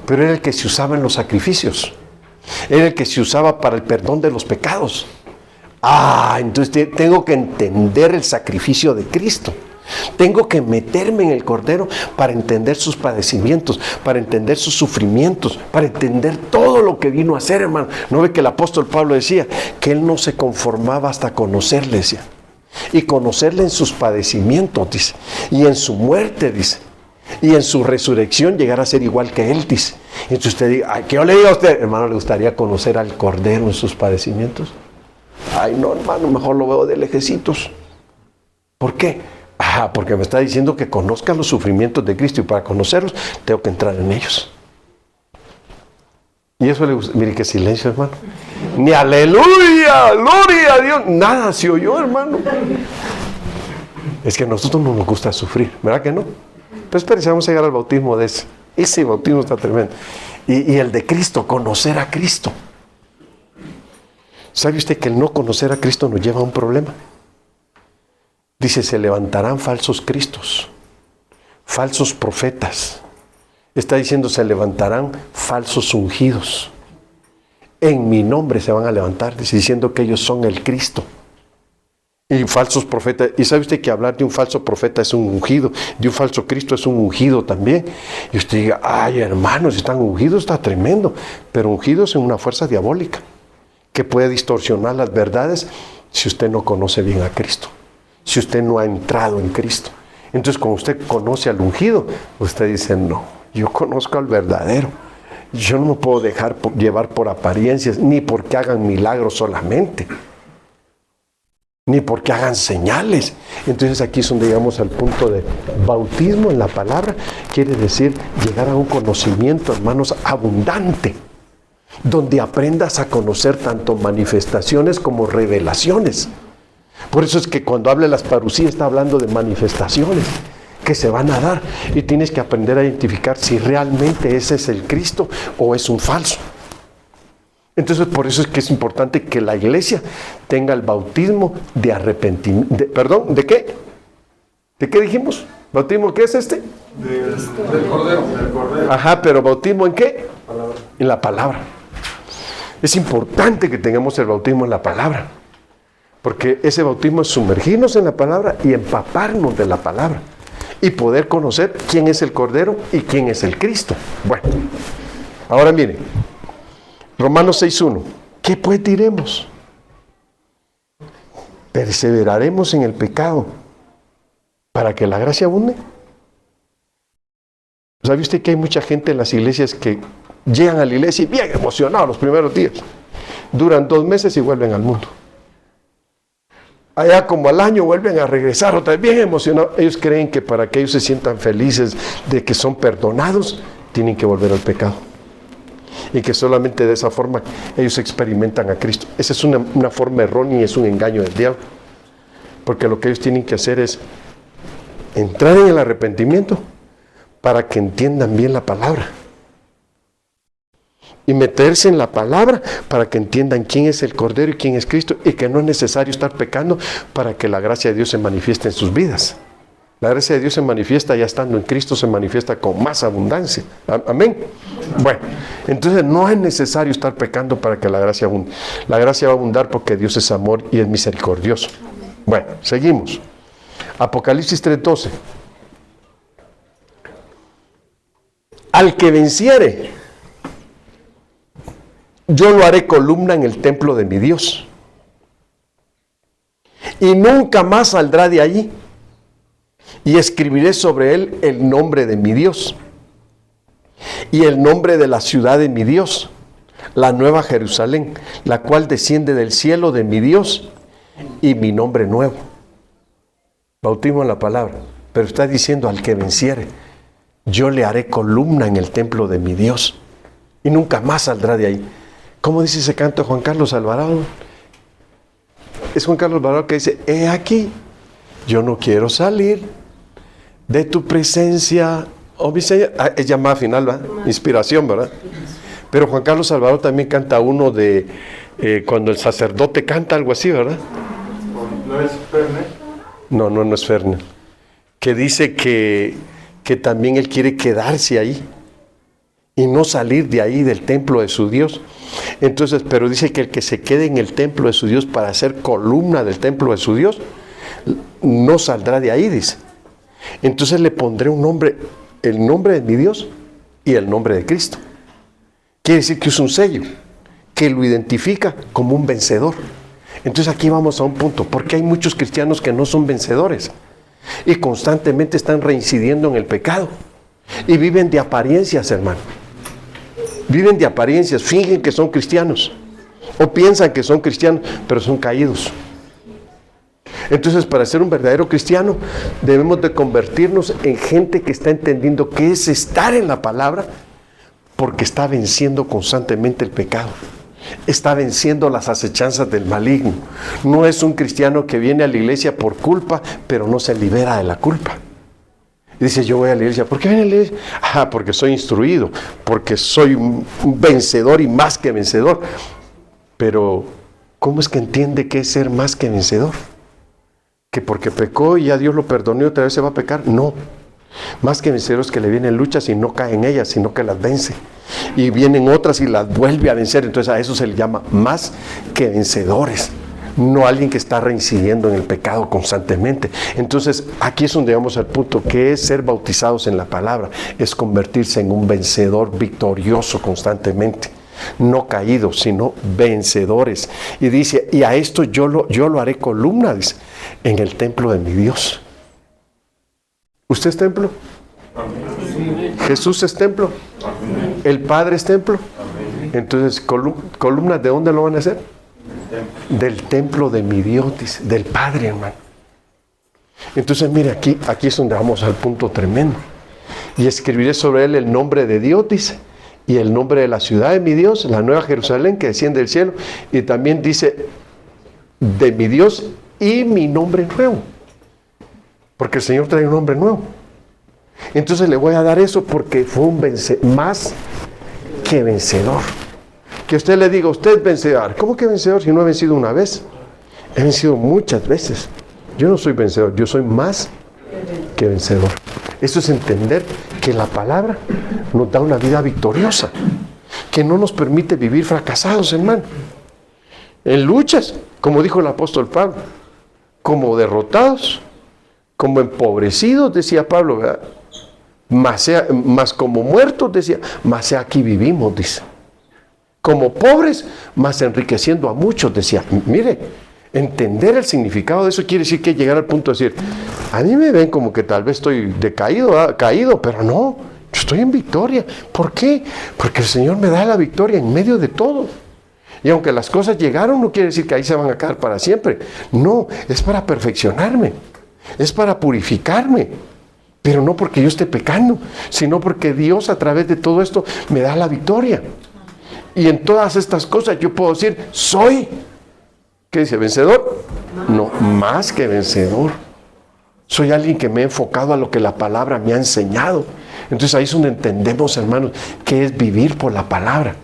[SPEAKER 1] Pero era el que se usaba en los sacrificios. Era el que se usaba para el perdón de los pecados. Entonces tengo que entender el sacrificio de Cristo. Tengo que meterme en el Cordero para entender sus padecimientos, para entender sus sufrimientos, para entender todo lo que vino a hacer, hermano. ¿No ve que el apóstol Pablo decía que él no se conformaba hasta conocerle, decía? Y conocerle en sus padecimientos, dice, y en su muerte, dice, y en su resurrección llegar a ser igual que él, dice. Y entonces usted diga, ¿qué yo le digo a usted? Hermano, ¿le gustaría conocer al Cordero en sus padecimientos? No, hermano, mejor lo veo de lejecitos. ¿Por qué? Porque me está diciendo que conozca los sufrimientos de Cristo y para conocerlos tengo que entrar en ellos. Y eso le gusta. Mire qué silencio, hermano. Ni aleluya, gloria a Dios. Nada se oyó, hermano. Es que a nosotros no nos gusta sufrir, ¿verdad que no? Pero espérese, vamos a llegar al bautismo de ese. Ese bautismo está tremendo. Y el de Cristo, conocer a Cristo. ¿Sabe usted que el no conocer a Cristo nos lleva a un problema? Dice, se levantarán falsos cristos, falsos profetas. Está diciendo, se levantarán falsos ungidos. En mi nombre se van a levantar, dice, diciendo que ellos son el Cristo. Y falsos profetas. Y sabe usted que hablar de un falso profeta es un ungido, de un falso Cristo es un ungido también. Y usted diga, hermanos, si están ungidos está tremendo. Pero ungidos en una fuerza diabólica que puede distorsionar las verdades si usted no conoce bien a Cristo. Si usted no ha entrado en Cristo. Entonces, cuando usted conoce al ungido, usted dice, no, yo conozco al verdadero. Yo no me puedo dejar llevar por apariencias, ni porque hagan milagros solamente, ni porque hagan señales. Entonces, aquí es donde llegamos al punto de bautismo en la palabra. Quiere decir llegar a un conocimiento, hermanos, abundante. donde aprendas a conocer tanto manifestaciones como revelaciones. Por eso es que cuando habla de las parucías está hablando de manifestaciones que se van a dar, y tienes que aprender a identificar si realmente ese es el Cristo o es un falso. Entonces, por eso es que es importante que la iglesia tenga el bautismo de arrepentimiento. ¿De qué? ¿De qué dijimos? ¿Bautismo qué es este?
[SPEAKER 2] Del Cordero.
[SPEAKER 1] Ajá, pero ¿bautismo en qué? En la palabra. Es importante que tengamos el bautismo en la palabra, porque ese bautismo es sumergirnos en la palabra y empaparnos de la palabra y poder conocer quién es el Cordero y quién es el Cristo. Bueno, ahora miren, Romanos 6:1. ¿Qué pues diremos? ¿Perseveraremos en el pecado para que la gracia abunde? ¿Sabe usted que hay mucha gente en las iglesias que llegan a la iglesia y bien emocionados los primeros días? Duran 2 meses y vuelven al mundo. Allá como al año vuelven a regresar otra vez bien emocionados. Ellos creen que para que ellos se sientan felices de que son perdonados, tienen que volver al pecado. Y que solamente de esa forma ellos experimentan a Cristo. Esa es una forma errónea y es un engaño del diablo. Porque lo que ellos tienen que hacer es entrar en el arrepentimiento para que entiendan bien la palabra. Y meterse en la palabra para que entiendan quién es el Cordero y quién es Cristo, y que no es necesario estar pecando para que la gracia de Dios se manifieste en sus vidas. La gracia de Dios se manifiesta ya estando en Cristo, se manifiesta con más abundancia. Amén. Bueno, entonces no es necesario estar pecando para que la gracia abunde. La gracia va a abundar porque Dios es amor y es misericordioso. Bueno, seguimos. Apocalipsis 3:12. Al que venciere, yo lo haré columna en el templo de mi Dios, y nunca más saldrá de allí, y escribiré sobre él el nombre de mi Dios, y el nombre de la ciudad de mi Dios, la nueva Jerusalén, la cual desciende del cielo de mi Dios, y mi nombre nuevo. Bautismo en la palabra, pero está diciendo al que venciere, yo le haré columna en el templo de mi Dios, y nunca más saldrá de ahí. ¿Cómo dice ese canto de Juan Carlos Alvarado? Es Juan Carlos Alvarado que dice, he aquí, yo no quiero salir de tu presencia, oh mi Señor. Es llamada final, ¿verdad? Inspiración, ¿verdad? Pero Juan Carlos Alvarado también canta uno de cuando el sacerdote canta, algo así, ¿verdad?
[SPEAKER 2] ¿No es Fernet?
[SPEAKER 1] No es Fernet. Que dice que también él quiere quedarse ahí y no salir de ahí del templo de su Dios. Entonces, pero dice que el que se quede en el templo de su Dios para ser columna del templo de su Dios, no saldrá de ahí, dice. Entonces le pondré un nombre, el nombre de mi Dios y el nombre de Cristo. Quiere decir que es un sello que lo identifica como un vencedor. Entonces aquí vamos a un punto, porque hay muchos cristianos que no son vencedores y constantemente están reincidiendo en el pecado y viven de apariencias, hermano. Viven de apariencias, fingen que son cristianos o piensan que son cristianos, pero son caídos. Entonces, para ser un verdadero cristiano, debemos de convertirnos en gente que está entendiendo qué es estar en la palabra, porque está venciendo constantemente el pecado. Está venciendo las acechanzas del maligno. No es un cristiano que viene a la iglesia por culpa, pero no se libera de la culpa. Y dice, yo voy a la iglesia. ¿Por qué viene a la iglesia? Porque soy instruido, porque soy un vencedor y más que vencedor. Pero, ¿cómo es que entiende qué es ser más que vencedor? ¿Que porque pecó y ya Dios lo perdonó y otra vez se va a pecar? No. Más que venceros que le vienen luchas y no caen en ellas, sino que las vence. Y vienen otras y las vuelve a vencer. Entonces a eso se le llama más que vencedores. No alguien que está reincidiendo en el pecado constantemente. Entonces aquí es donde vamos al punto, que es ser bautizados en la palabra. Es convertirse en un vencedor victorioso constantemente. No caídos, sino vencedores. Y dice, y a esto yo lo haré columna, dice, en el templo de mi Dios. ¿Usted es templo? Amén. ¿Jesús es templo? Amén. ¿El Padre es templo? Amén. Entonces, ¿columnas de dónde lo van a hacer? Del templo de mi Dios, dice, del Padre, hermano. Entonces, mire, aquí es donde vamos al punto tremendo. Y escribiré sobre él el nombre de Dios, dice, y el nombre de la ciudad de mi Dios, la nueva Jerusalén que desciende del cielo, y también dice de mi Dios y mi nombre nuevo, porque el Señor trae un nombre nuevo. Entonces le voy a dar eso porque fue un más que vencedor. Que usted le diga, usted es vencedor. ¿Cómo que vencedor si no he vencido una vez? He vencido muchas veces. Yo no soy vencedor, yo soy más que vencedor. Eso es entender que la palabra nos da una vida victoriosa, que no nos permite vivir fracasados, hermano. En luchas, como dijo el apóstol Pablo, como derrotados, como empobrecidos, decía Pablo, ¿verdad? Más como muertos, decía, más sea aquí vivimos, dice. Como pobres, más enriqueciendo a muchos, decía. Mire, entender el significado de eso quiere decir que llegar al punto de decir, a mí me ven como que tal vez estoy decaído, caído, pero no, yo estoy en victoria. ¿Por qué? Porque el Señor me da la victoria en medio de todo. Y aunque las cosas llegaron, no quiere decir que ahí se van a quedar para siempre. No, es para perfeccionarme, es para purificarme. Pero no porque yo esté pecando, sino porque Dios a través de todo esto me da la victoria. Y en todas estas cosas yo puedo decir, soy, ¿qué dice? ¿Vencedor? No, más que vencedor. Soy alguien que me he enfocado a lo que la palabra me ha enseñado. Entonces ahí es donde entendemos, hermanos, que es vivir por la palabra.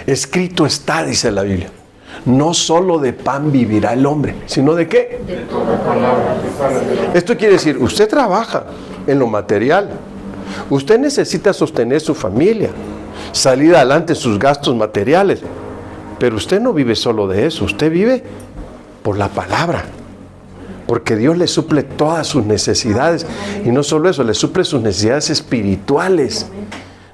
[SPEAKER 1] Escrito está, dice la Biblia. No solo de pan vivirá el hombre, sino ¿de qué?
[SPEAKER 2] De toda palabra que sale de la boca.
[SPEAKER 1] Esto quiere decir, usted trabaja en lo material. Usted necesita sostener su familia, salir adelante en sus gastos materiales. Pero usted no vive solo de eso, usted vive por la palabra. Porque Dios le suple todas sus necesidades. Y no solo eso, le suple sus necesidades espirituales.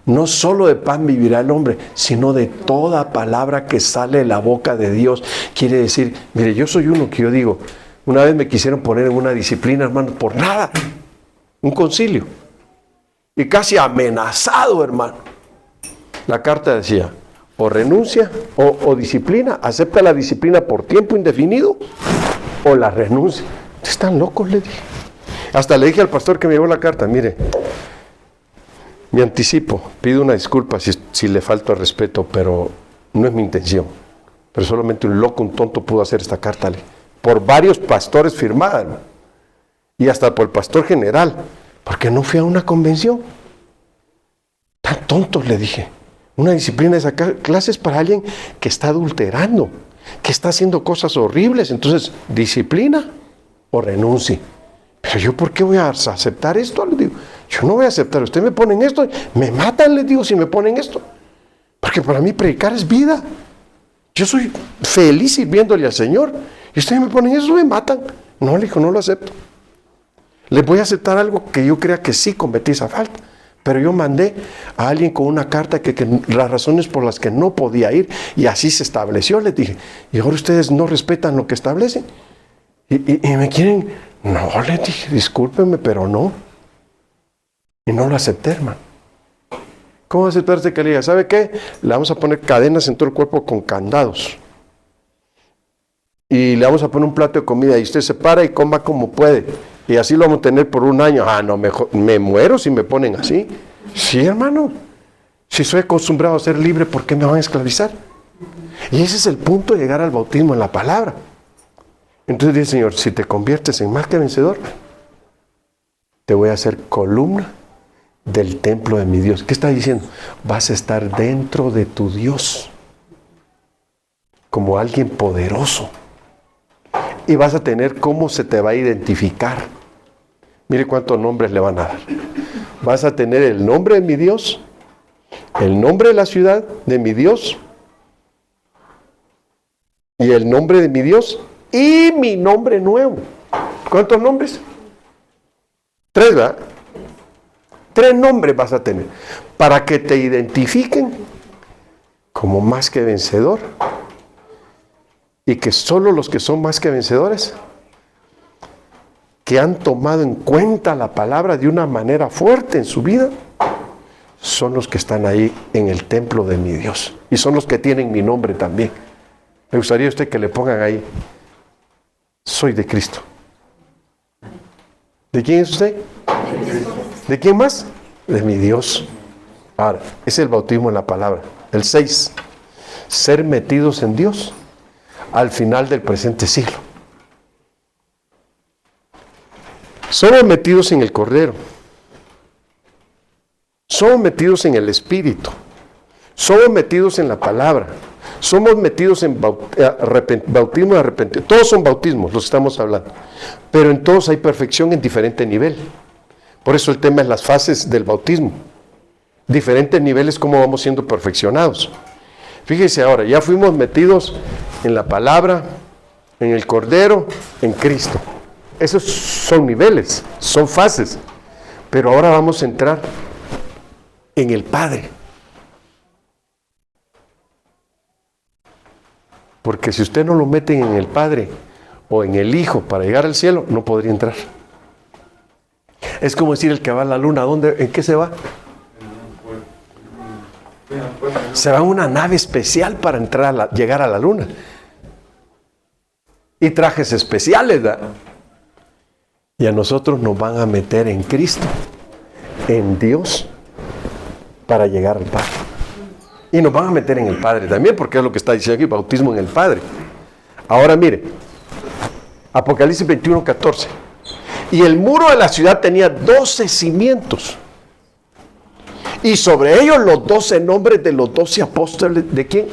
[SPEAKER 1] No solo de pan vivirá el hombre, sino de toda palabra que sale de la boca de Dios. Quiere decir, mire, yo soy uno que yo digo, una vez me quisieron poner en una disciplina, hermano, por nada. Un concilio. Y casi amenazado, hermano. La carta decía, o renuncia o disciplina, acepta la disciplina por tiempo indefinido o la renuncia. Están locos, le dije. Hasta le dije al pastor que me llevó la carta, mire, me anticipo, pido una disculpa si le falto al respeto, pero no es mi intención. Pero solamente un loco, un tonto pudo hacer esta carta, por varios pastores firmada, ¿no? Y hasta por el pastor general, porque no fui a una convención. Tan tontos, le dije. Una disciplina de esa clase es para alguien que está adulterando, que está haciendo cosas horribles. Entonces, disciplina o renuncie. Pero yo, ¿por qué voy a aceptar esto? Les digo, yo no voy a aceptar. Ustedes me ponen esto, me matan, les digo, si me ponen esto. Porque para mí predicar es vida. Yo soy feliz sirviéndole al Señor. Y ustedes me ponen eso, me matan. No, le digo, no lo acepto. Les voy a aceptar algo que yo crea que sí cometí esa falta. Pero yo mandé a alguien con una carta que las razones por las que no podía ir, y así se estableció, les dije. Y ahora ustedes no respetan lo que establecen. Y me quieren... No, les dije, discúlpenme, pero no. Y no lo acepté, hermano. ¿Cómo aceptarse que le diga? ¿Sabe qué? Le vamos a poner cadenas en todo el cuerpo con candados. Y le vamos a poner un plato de comida y usted se para y coma como puede. Y así lo vamos a tener por un año. Ah, no, mejor, me muero si me ponen así. Sí, hermano. Si soy acostumbrado a ser libre, ¿por qué me van a esclavizar? Y ese es el punto de llegar al bautismo en la palabra. Entonces dice el Señor, si te conviertes en más que vencedor, te voy a hacer columna del templo de mi Dios. ¿Qué está diciendo? Vas a estar dentro de tu Dios como alguien poderoso. Y vas a tener cómo se te va a identificar. Mire cuántos nombres le van a dar. Vas a tener el nombre de mi Dios, el nombre de la ciudad de mi Dios, y el nombre de mi Dios, y mi nombre nuevo. ¿Cuántos nombres? 3, ¿verdad? 3 nombres vas a tener para que te identifiquen como más que vencedor, y que solo los que son más que vencedores, que han tomado en cuenta la palabra de una manera fuerte en su vida, son los que están ahí en el templo de mi Dios, y son los que tienen mi nombre también. Me gustaría a usted que le pongan ahí, soy de Cristo. ¿De quién es usted? ¿De quién más? De mi Dios. Ahora, es el bautismo en la palabra. El 6, ser metidos en Dios al final del presente siglo. Somos metidos en el Cordero. Somos metidos en el Espíritu. Somos metidos en la palabra. Somos metidos en bautismo de arrepentimiento. Todos son bautismos los que estamos hablando. Pero en todos hay perfección en diferente nivel. Por eso el tema es las fases del bautismo. Diferentes niveles, cómo vamos siendo perfeccionados. Fíjese ahora, ya fuimos metidos en la palabra, en el Cordero, en Cristo. Esos son niveles, son fases. Pero ahora vamos a entrar en el Padre. Porque si usted no lo mete en el Padre o en el Hijo para llegar al cielo, no podría entrar. Es como decir el que va a la luna, ¿dónde? ¿En qué se va? Se va a una nave especial para entrar llegar a la luna. Y trajes especiales, ¿verdad? Y a nosotros nos van a meter en Cristo, en Dios, para llegar al Padre. Y nos van a meter en el Padre también, porque es lo que está diciendo aquí, bautismo en el Padre. Ahora mire, Apocalipsis 21:14. Y el muro de la ciudad tenía 12 cimientos. Y sobre ellos los 12 nombres de los 12 apóstoles. ¿De quién?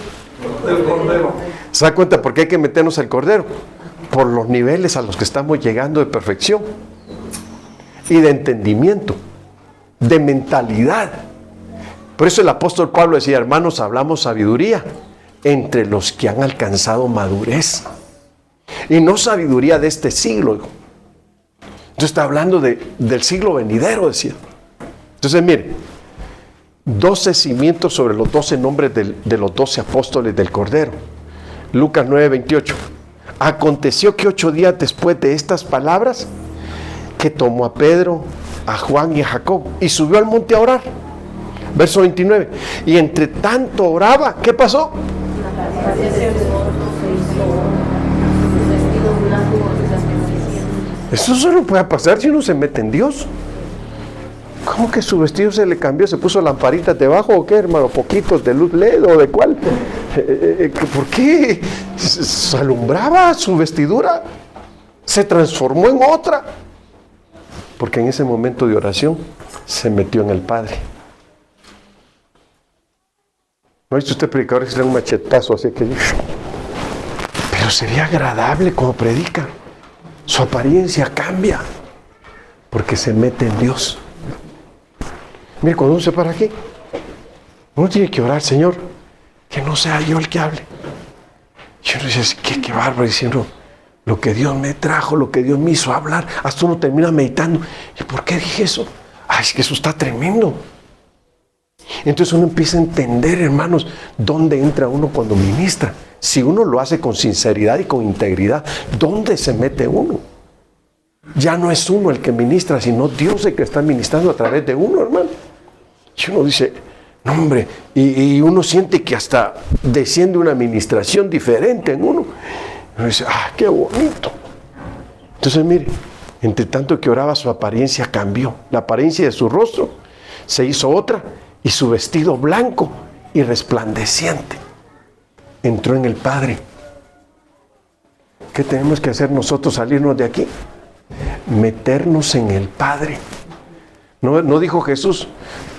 [SPEAKER 2] Del Cordero.
[SPEAKER 1] ¿Se da cuenta por qué hay que meternos al Cordero? Por los niveles a los que estamos llegando de perfección. Y de entendimiento. De mentalidad. Por eso el apóstol Pablo decía, hermanos, hablamos sabiduría entre los que han alcanzado madurez. Y no sabiduría de este siglo. Entonces está hablando del siglo venidero, decía. Entonces mire, 12 cimientos sobre los 12 nombres de los 12 apóstoles del Cordero. Lucas 9:28. Aconteció que 8 días después de estas palabras, que tomó a Pedro, a Juan y a Jacob, y subió al monte a orar. Verso 29. Y entre tanto oraba, ¿qué pasó? Eso solo puede pasar si uno se mete en Dios. ¿Cómo que su vestido se le cambió? ¿Se puso lamparitas debajo o qué, hermano? ¿Poquitos de luz LED o de cuál? ¿Por qué? ¿Se alumbraba su vestidura? ¿Se transformó en otra? Porque en ese momento de oración se metió en el Padre. ¿No ha visto usted predicadores que le dan un machetazo así que... Pero sería agradable como predica. Su apariencia cambia porque se mete en Dios. Mire, cuando uno se para aquí, uno tiene que orar, Señor, que no sea yo el que hable. Y uno dice, qué bárbaro, diciendo lo que Dios me trajo, lo que Dios me hizo hablar. Hasta uno termina meditando. ¿Y por qué dije eso? Ay, es que eso está tremendo. Entonces uno empieza a entender, hermanos, dónde entra uno cuando ministra. Si uno lo hace con sinceridad y con integridad, ¿dónde se mete uno? Ya no es uno el que ministra, sino Dios el que está ministrando a través de uno, hermano. Y uno dice, no hombre, y uno siente que hasta desciende una administración diferente en uno. Y uno dice, qué bonito. Entonces mire, entre tanto que oraba, su apariencia cambió. La apariencia de su rostro se hizo otra, y su vestido blanco y resplandeciente entró en el Padre. ¿Qué tenemos que hacer nosotros? Salirnos de aquí, meternos en el Padre. ¿No dijo Jesús?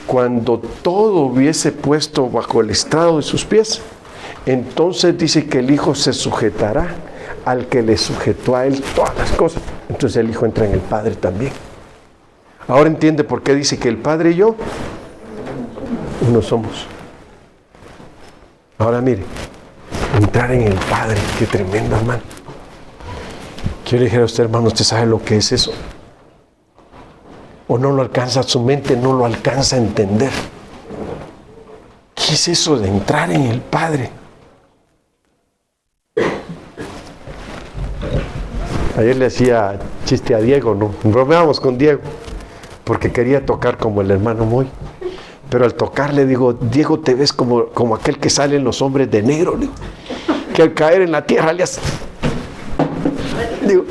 [SPEAKER 1] Cuando todo hubiese puesto bajo el estrado de sus pies, entonces dice que el Hijo se sujetará al que le sujetó a él todas las cosas. Entonces el Hijo entra en el Padre también. Ahora entiende por qué dice que el Padre y yo uno somos. Ahora mire, entrar en el Padre, qué tremendo, hermano. Quiero decir a usted, hermano, ¿usted sabe lo que es eso? ¿O no lo alcanza su mente, no lo alcanza a entender? ¿Qué es eso de entrar en el Padre? Ayer le hacía chiste a Diego, ¿no? Bromeábamos con Diego, porque quería tocar como el hermano Moy. Pero al tocar le digo, Diego, te ves como aquel que sale en Los Hombres de Negro, ¿no? Que al caer en la tierra le hace... Digo,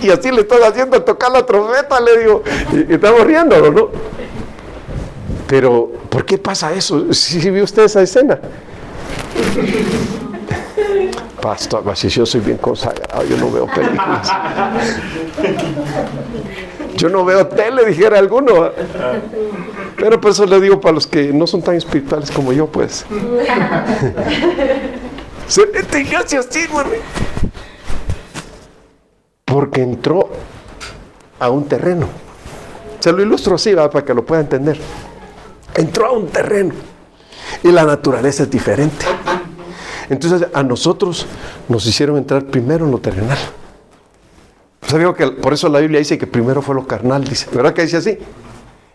[SPEAKER 1] y así le estás haciendo al tocar la trompeta, le digo, y estamos riendo, ¿no? Pero, ¿por qué pasa eso? ¿Sí vio usted esa escena? Pastor, si yo soy bien consagrado, yo no veo películas. Yo no veo tele, dijera alguno. Pero por eso le digo para los que no son tan espirituales como yo, pues. Se mete iglesia así, hermano. Porque entró a un terreno. Se lo ilustro así, ¿verdad? Para que lo pueda entender. Entró a un terreno y la naturaleza es diferente. Entonces a nosotros nos hicieron entrar primero en lo terrenal. ¿Sabía que por eso la Biblia dice que primero fue lo carnal? Dice, ¿verdad que dice así?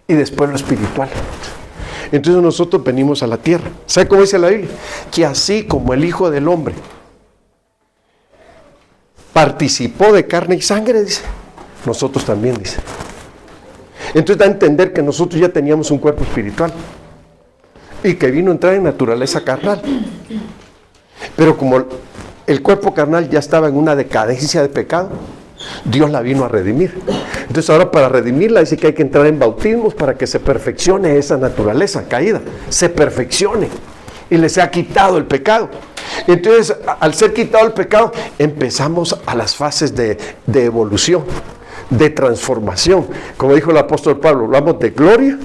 [SPEAKER 1] Y después lo espiritual. Entonces nosotros venimos a la tierra. ¿Sabe cómo dice la Biblia? Que así como el Hijo del Hombre participó de carne y sangre, dice, nosotros también, dice. Entonces da a entender que nosotros ya teníamos un cuerpo espiritual y que vino a entrar en naturaleza carnal. Pero como el cuerpo carnal ya estaba en una decadencia de pecado, Dios la vino a redimir. Entonces ahora para redimirla dice que hay que entrar en bautismos para que se perfeccione esa naturaleza caída, se perfeccione y les ha quitado el pecado. Entonces al ser quitado el pecado empezamos a las fases de evolución, de transformación. Como dijo el apóstol Pablo, hablamos de gloria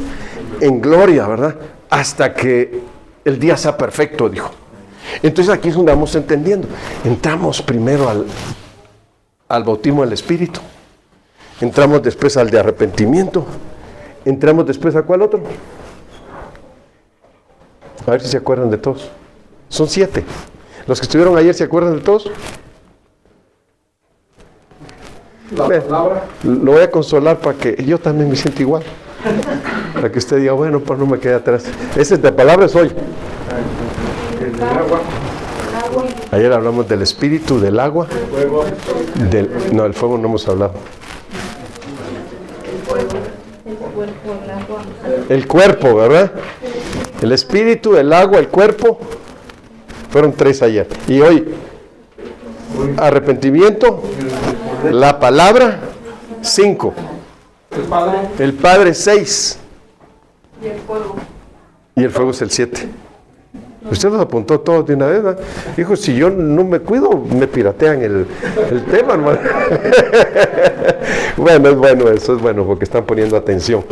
[SPEAKER 1] en gloria, ¿verdad? Hasta que el día sea perfecto, dijo. Entonces aquí es donde vamos entendiendo. Entramos primero al bautismo del Espíritu. Entramos después al de arrepentimiento. Entramos después a ¿cuál otro? A ver si se acuerdan de todos. Son 7. Los que estuvieron ayer, ¿se acuerdan de todos?
[SPEAKER 2] La palabra.
[SPEAKER 1] Lo voy a consolar para que yo también me sienta igual. Para que usted diga, bueno, pues no me quede atrás. Ese de palabra es hoy.
[SPEAKER 2] El agua.
[SPEAKER 1] Ayer hablamos del espíritu, del agua.
[SPEAKER 2] Fuego.
[SPEAKER 1] No, del fuego no hemos hablado. El cuerpo, ¿verdad? El espíritu, el agua, el cuerpo. Fueron 3 ayer. Y hoy, arrepentimiento, la palabra, 5.
[SPEAKER 2] El Padre.
[SPEAKER 1] El Padre, 6.
[SPEAKER 3] Y el fuego.
[SPEAKER 1] Y el fuego es el 7. Usted los apuntó todos de una vez, ¿verdad? Dijo, si yo no me cuido, me piratean el tema, hermano. Bueno, es bueno, eso es bueno, porque están poniendo atención.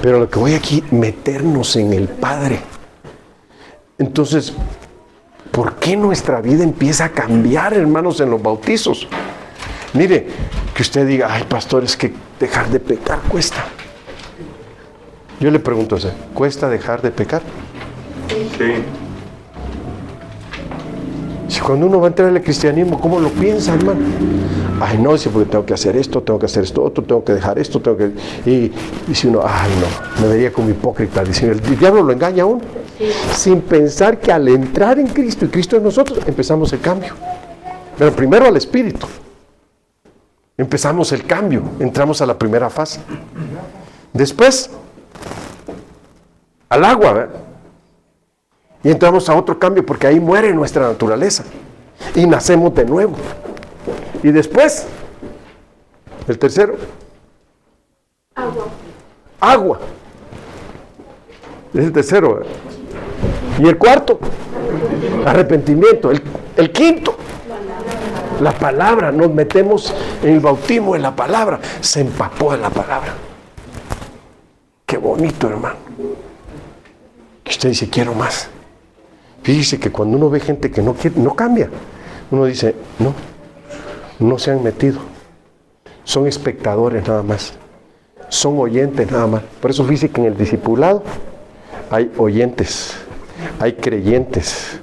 [SPEAKER 1] Pero lo que voy aquí, meternos en el Padre. Entonces, ¿por qué nuestra vida empieza a cambiar, hermanos, en los bautizos? Mire, que usted diga, ay, pastor, es que dejar de pecar cuesta. Yo le pregunto a usted, ¿cuesta dejar de pecar?
[SPEAKER 2] Sí.
[SPEAKER 1] Si cuando uno va a entrar al cristianismo, ¿cómo lo piensa, hermano? Ay, no, dice, porque tengo que hacer esto otro, tengo que dejar esto, tengo que... Y si uno, ay, no, me vería como hipócrita. Dice, el diablo lo engaña a uno. Sí. Sin pensar que al entrar en Cristo y Cristo en nosotros, empezamos el cambio. Pero primero al Espíritu. Empezamos el cambio, entramos a la primera fase. Después, al agua, ¿verdad? Y entramos a otro cambio porque ahí muere nuestra naturaleza y nacemos de nuevo. Y después, el tercero, agua. Es el tercero, ¿verdad? Y el cuarto, arrepentimiento. El quinto, la palabra. Nos metemos en el bautismo en la palabra. Se empapó en la palabra. Qué bonito, hermano. Y usted dice, quiero más. Fíjese que cuando uno ve gente que no quiere, no cambia, uno dice, no se han metido. Son espectadores nada más. Son oyentes nada más. Por eso fíjese que en el discipulado hay oyentes, hay creyentes.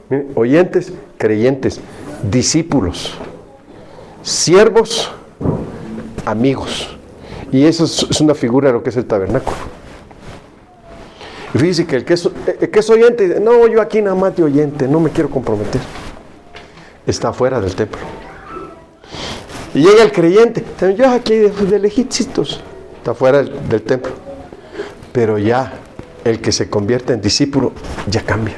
[SPEAKER 1] Miren, oyentes, creyentes, discípulos, siervos, amigos. Y eso es una figura de lo que es el tabernáculo. Y fíjese que el que es oyente dice, no, yo aquí nada más de oyente, no me quiero comprometer. Está fuera del templo. Y llega el creyente, yo aquí de lejitos, está fuera del templo. Pero ya el que se convierte en discípulo ya cambia.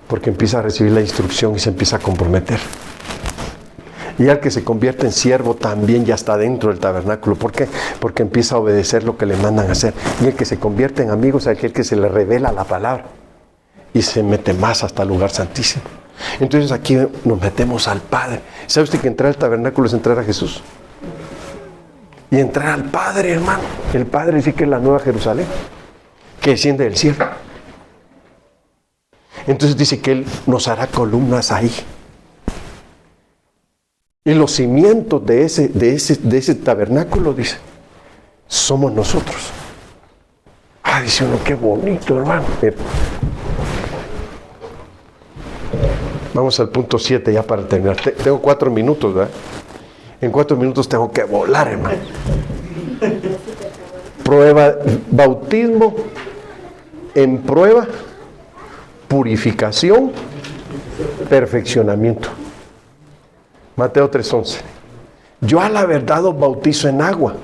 [SPEAKER 1] Porque empieza a recibir la instrucción y se empieza a comprometer. Y al que se convierte en siervo también ya está dentro del tabernáculo. ¿Por qué? Porque empieza a obedecer lo que le mandan a hacer. Y el que se convierte en amigo es aquel que se le revela la palabra y se mete más hasta el lugar santísimo. Entonces aquí nos metemos al Padre. ¿Sabe usted que entrar al tabernáculo es entrar a Jesús? Y entrar al Padre, hermano. El Padre sí que es la nueva Jerusalén, que desciende del cielo. Entonces dice que Él nos hará columnas ahí. Y los cimientos de ese tabernáculo, dice, somos nosotros. Ah, dice uno, qué bonito, hermano. Mira. Vamos al punto 7 ya para terminar. Tengo 4 minutos, ¿verdad? En 4 minutos tengo que volar, hermano. Prueba, bautismo en prueba, purificación, perfeccionamiento. Mateo 3:11. Yo a la verdad os bautizo en agua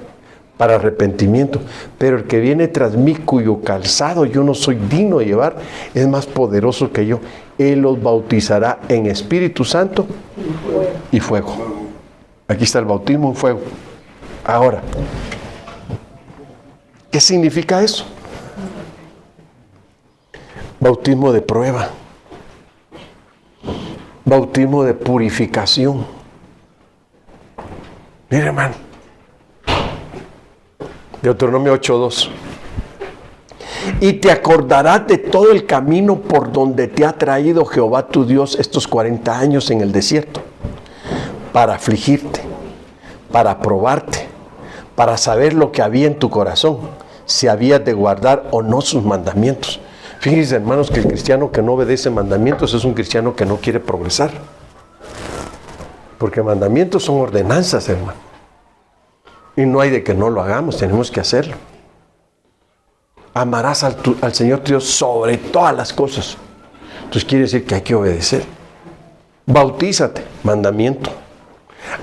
[SPEAKER 1] para arrepentimiento, pero el que viene tras mí, cuyo calzado yo no soy digno de llevar, es más poderoso que yo. Él os bautizará en Espíritu Santo y fuego. Aquí está el bautismo en fuego. Ahora, ¿qué significa eso? Bautismo de prueba, bautismo de purificación. Mire, hermano, Deuteronomio 8:2. Y te acordarás de todo el camino por donde te ha traído Jehová tu Dios estos 40 años en el desierto, para afligirte, para probarte, para saber lo que había en tu corazón, si habías de guardar o no sus mandamientos. Fíjense, hermanos, que el cristiano que no obedece mandamientos es un cristiano que no quiere progresar. Porque mandamientos son ordenanzas, hermano. Y no hay de que no lo hagamos, tenemos que hacerlo. Amarás al Señor tu Dios sobre todas las cosas. Entonces quiere decir que hay que obedecer. Bautízate, mandamiento.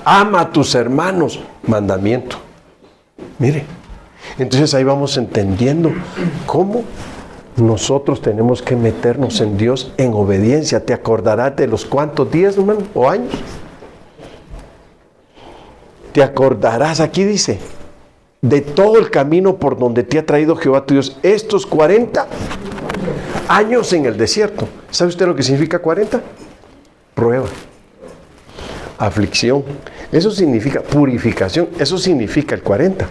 [SPEAKER 1] Ama a tus hermanos, mandamiento. Mire, entonces ahí vamos entendiendo cómo nosotros tenemos que meternos en Dios en obediencia. ¿Te acordarás de los cuántos días, hermano, o años? Te acordarás, aquí dice, de todo el camino por donde te ha traído Jehová tu Dios estos 40 años en el desierto. ¿Sabe usted lo que significa 40? Prueba, aflicción. Eso significa purificación. Eso significa el 40.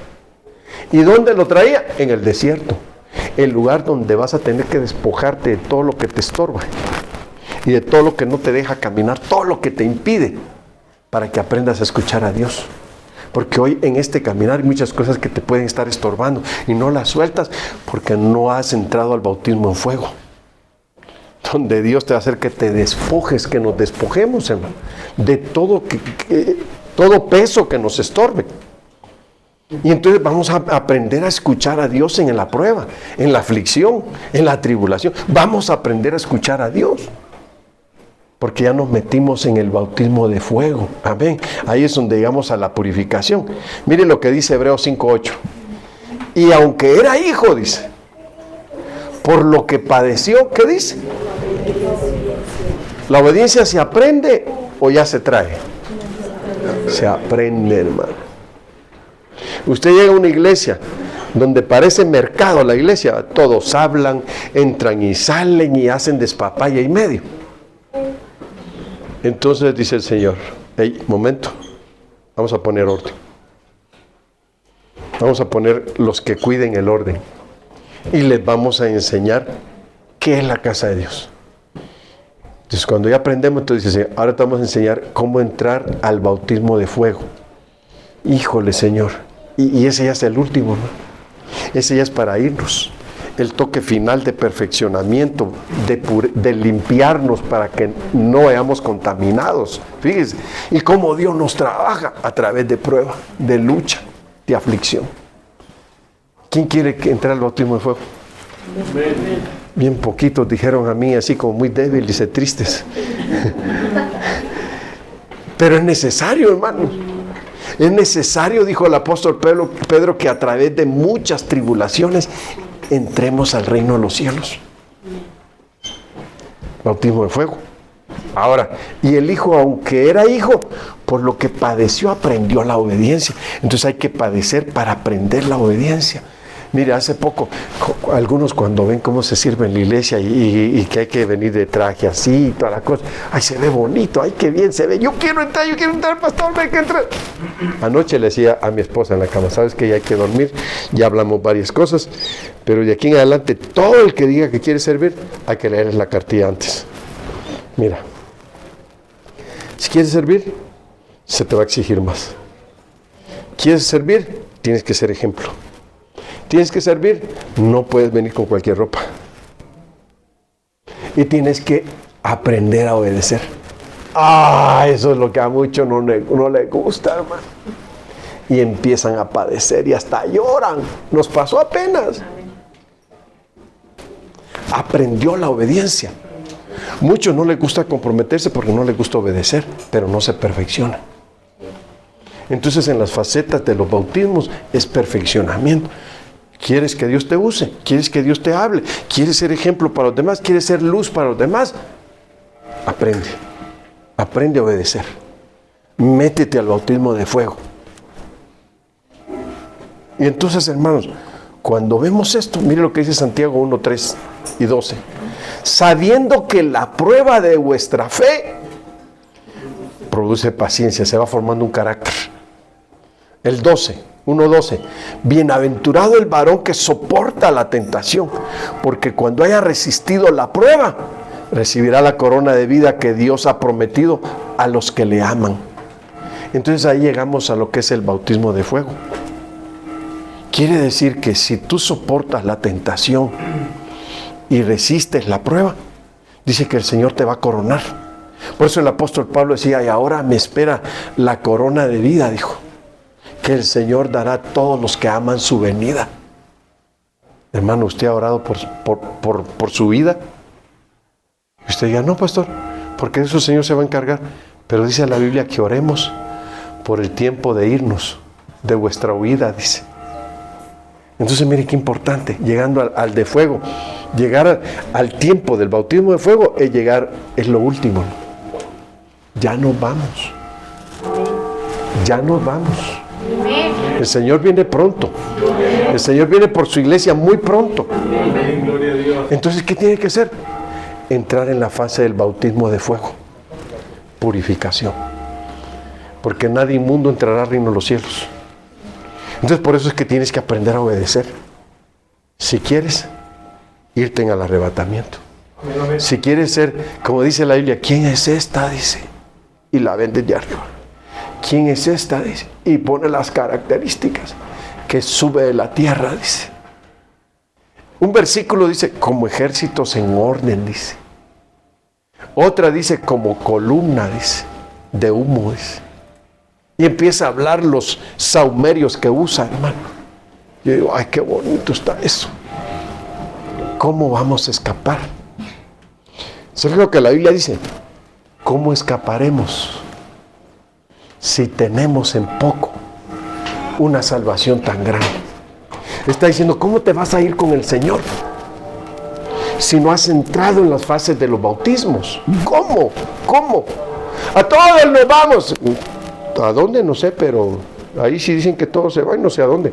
[SPEAKER 1] ¿Y dónde lo traía? En el desierto. El lugar donde vas a tener que despojarte de todo lo que te estorba y de todo lo que no te deja caminar, todo lo que te impide, para que aprendas a escuchar a Dios. Porque hoy en este caminar hay muchas cosas que te pueden estar estorbando y no las sueltas porque no has entrado al bautismo en fuego, donde Dios te va a hacer que te despojes, que nos despojemos, hermano, de todo, todo peso que nos estorbe. Y entonces vamos a aprender a escuchar a Dios en la prueba, en la aflicción, en la tribulación. Vamos a aprender a escuchar a Dios, porque ya nos metimos en el bautismo de fuego. Amén. Ahí es donde llegamos a la purificación. Mire lo que dice Hebreos 5:8. Y aunque era hijo, dice, por lo que padeció, ¿qué dice? ¿La obediencia se aprende o ya se trae? Se aprende, hermano. Usted llega a una iglesia donde parece mercado la iglesia, todos hablan, entran y salen y hacen despapaya y medio. Entonces dice el Señor, hey, momento, vamos a poner orden. Vamos a poner los que cuiden el orden. Y les vamos a enseñar qué es la casa de Dios. Entonces cuando ya aprendemos, entonces dice, ahora te vamos a enseñar cómo entrar al bautismo de fuego. Híjole, Señor. Y ese ya es el último, ¿no? Ese ya es para irnos. El toque final de perfeccionamiento, de limpiarnos para que no vayamos contaminados. Fíjense. Y cómo Dios nos trabaja a través de prueba, de lucha, de aflicción. ¿Quién quiere entrar al bautismo de fuego? Bien poquitos dijeron a mí, así como muy débiles y tristes. Pero es necesario, hermanos. Es necesario, dijo el apóstol Pedro, que a través de muchas tribulaciones entremos al reino de los cielos. Bautismo de fuego. Ahora, y el hijo, aunque era hijo, por lo que padeció, aprendió la obediencia. Entonces hay que padecer para aprender la obediencia. Mire, hace poco, algunos cuando ven cómo se sirve en la iglesia y que hay que venir de traje así y toda la cosa, ay, se ve bonito, ay, qué bien se ve, yo quiero entrar, pastor, me hay que entrar. Anoche le decía a mi esposa en la cama, sabes que ya hay que dormir, ya hablamos varias cosas, pero de aquí en adelante, todo el que diga que quiere servir, hay que leer la cartilla antes. Mira, si quieres servir, se te va a exigir más. ¿Quieres servir? Tienes que ser ejemplo. Tienes que servir, no puedes venir con cualquier ropa. Y tienes que aprender a obedecer. Eso es lo que a muchos no les gusta, hermano. Y empiezan a padecer y hasta lloran. Nos pasó apenas. Aprendió la obediencia. Muchos no les gusta comprometerse porque no les gusta obedecer, pero no se perfecciona. Entonces en las facetas de los bautismos es perfeccionamiento. ¿Quieres que Dios te use? ¿Quieres que Dios te hable? ¿Quieres ser ejemplo para los demás? ¿Quieres ser luz para los demás? Aprende a obedecer. Métete al bautismo de fuego. Y entonces, hermanos, cuando vemos esto, mire lo que dice Santiago 1, 3 y 12. Sabiendo que la prueba de vuestra fe produce paciencia, se va formando un carácter. El 1:12. Bienaventurado el varón que soporta la tentación, porque cuando haya resistido la prueba, recibirá la corona de vida que Dios ha prometido a los que le aman. Entonces ahí llegamos a lo que es el bautismo de fuego. Quiere decir que si tú soportas la tentación y resistes la prueba, dice que el Señor te va a coronar. Por eso el apóstol Pablo decía, y ahora me espera la corona de vida, dijo, que el Señor dará a todos los que aman su venida. Hermano, ¿usted ha orado por su vida? Y usted diga, no, pastor, porque eso el Señor se va a encargar. Pero dice la Biblia que oremos por el tiempo de irnos, de vuestra huida, dice. Entonces mire qué importante, llegando al de fuego, llegar al tiempo del bautismo de fuego es lo último. Ya nos vamos. Ya nos vamos. El Señor viene pronto. El Señor viene por su iglesia muy pronto. Entonces, ¿qué tiene que hacer? Entrar en la fase del bautismo de fuego. Purificación. Porque nadie inmundo entrará al reino de los cielos. Entonces, por eso es que tienes que aprender a obedecer. Si quieres, irte en el arrebatamiento. Si quieres ser, como dice la Biblia, ¿quién es esta? Dice. Y la ven desde arriba. ¿Quién es esta? Dice. Y pone las características. Que sube de la tierra, dice. Un versículo dice, como ejércitos en orden, dice. Otra dice, como columna, dice, de humo, dice. Y empieza a hablar los saumerios que usa, hermano. Yo digo, ay, qué bonito está eso. ¿Cómo vamos a escapar? Eso es lo que la Biblia dice. ¿Cómo escaparemos si tenemos en poco una salvación tan grande? Está diciendo, ¿cómo te vas a ir con el Señor si no has entrado en las fases de los bautismos? ¿Cómo? A todos nos vamos. ¿A dónde? No sé, pero ahí sí dicen que todos se van, no sé a dónde.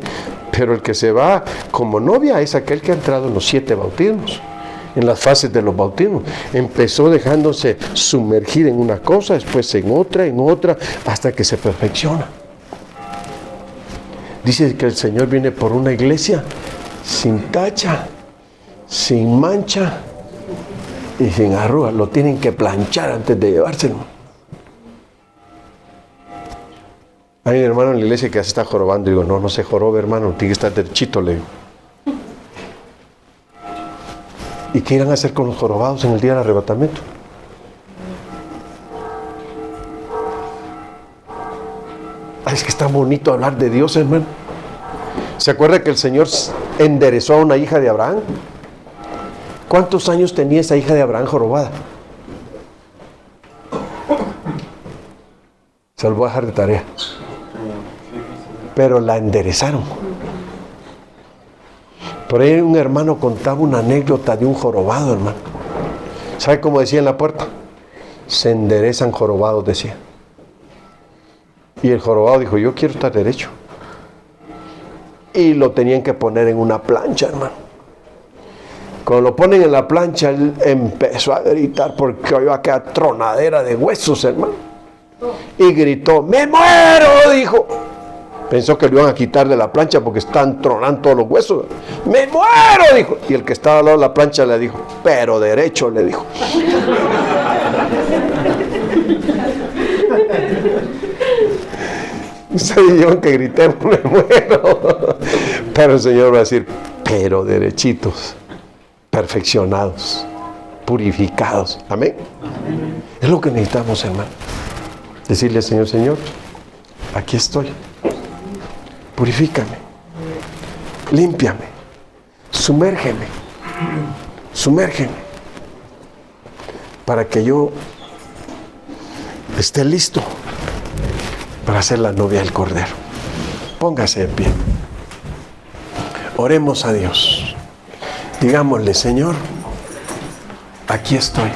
[SPEAKER 1] Pero el que se va como novia es aquel que ha entrado en los 7 bautismos, en las fases de los bautismos. Empezó dejándose sumergir en una cosa, después en otra, hasta que se perfecciona. Dice que el Señor viene por una iglesia sin tacha, sin mancha y sin arruga. Lo tienen que planchar antes de llevárselo. Hay un hermano en la iglesia que ya se está jorobando. Digo, no se jorobe, hermano, tiene que estar derechito, le digo. ¿Y qué irán a hacer con los jorobados en el día del arrebatamiento? Ay, es que está bonito hablar de Dios, hermano. ¿Se acuerda que el Señor enderezó a una hija de Abraham? ¿Cuántos años tenía esa hija de Abraham jorobada? Se lo voy a dejar de tarea. Pero la enderezaron. Por ahí un hermano contaba una anécdota de un jorobado, hermano. ¿Sabe cómo decía en la puerta? se enderezan jorobados, decía. Y el jorobado dijo, yo quiero estar derecho. Y lo tenían que poner en una plancha, hermano. Cuando lo ponen en la plancha, él empezó a gritar porque oyó aquella tronadera de huesos, hermano. Y gritó, ¡me muero!, dijo. Pensó que lo iban a quitar de la plancha porque están tronando todos los huesos. ¡Me muero!, dijo. Y el que estaba al lado de la plancha le dijo, pero derecho, le dijo. Soy yo que grité, me muero. Pero el Señor va a decir, pero derechitos, perfeccionados, purificados. Amén. Es lo que necesitamos, hermano. Decirle al Señor, Señor, aquí estoy. Purifícame, límpiame, sumérgeme, para que yo esté listo para ser la novia del Cordero. Póngase de pie. Oremos a Dios. Digámosle, Señor, aquí estoy.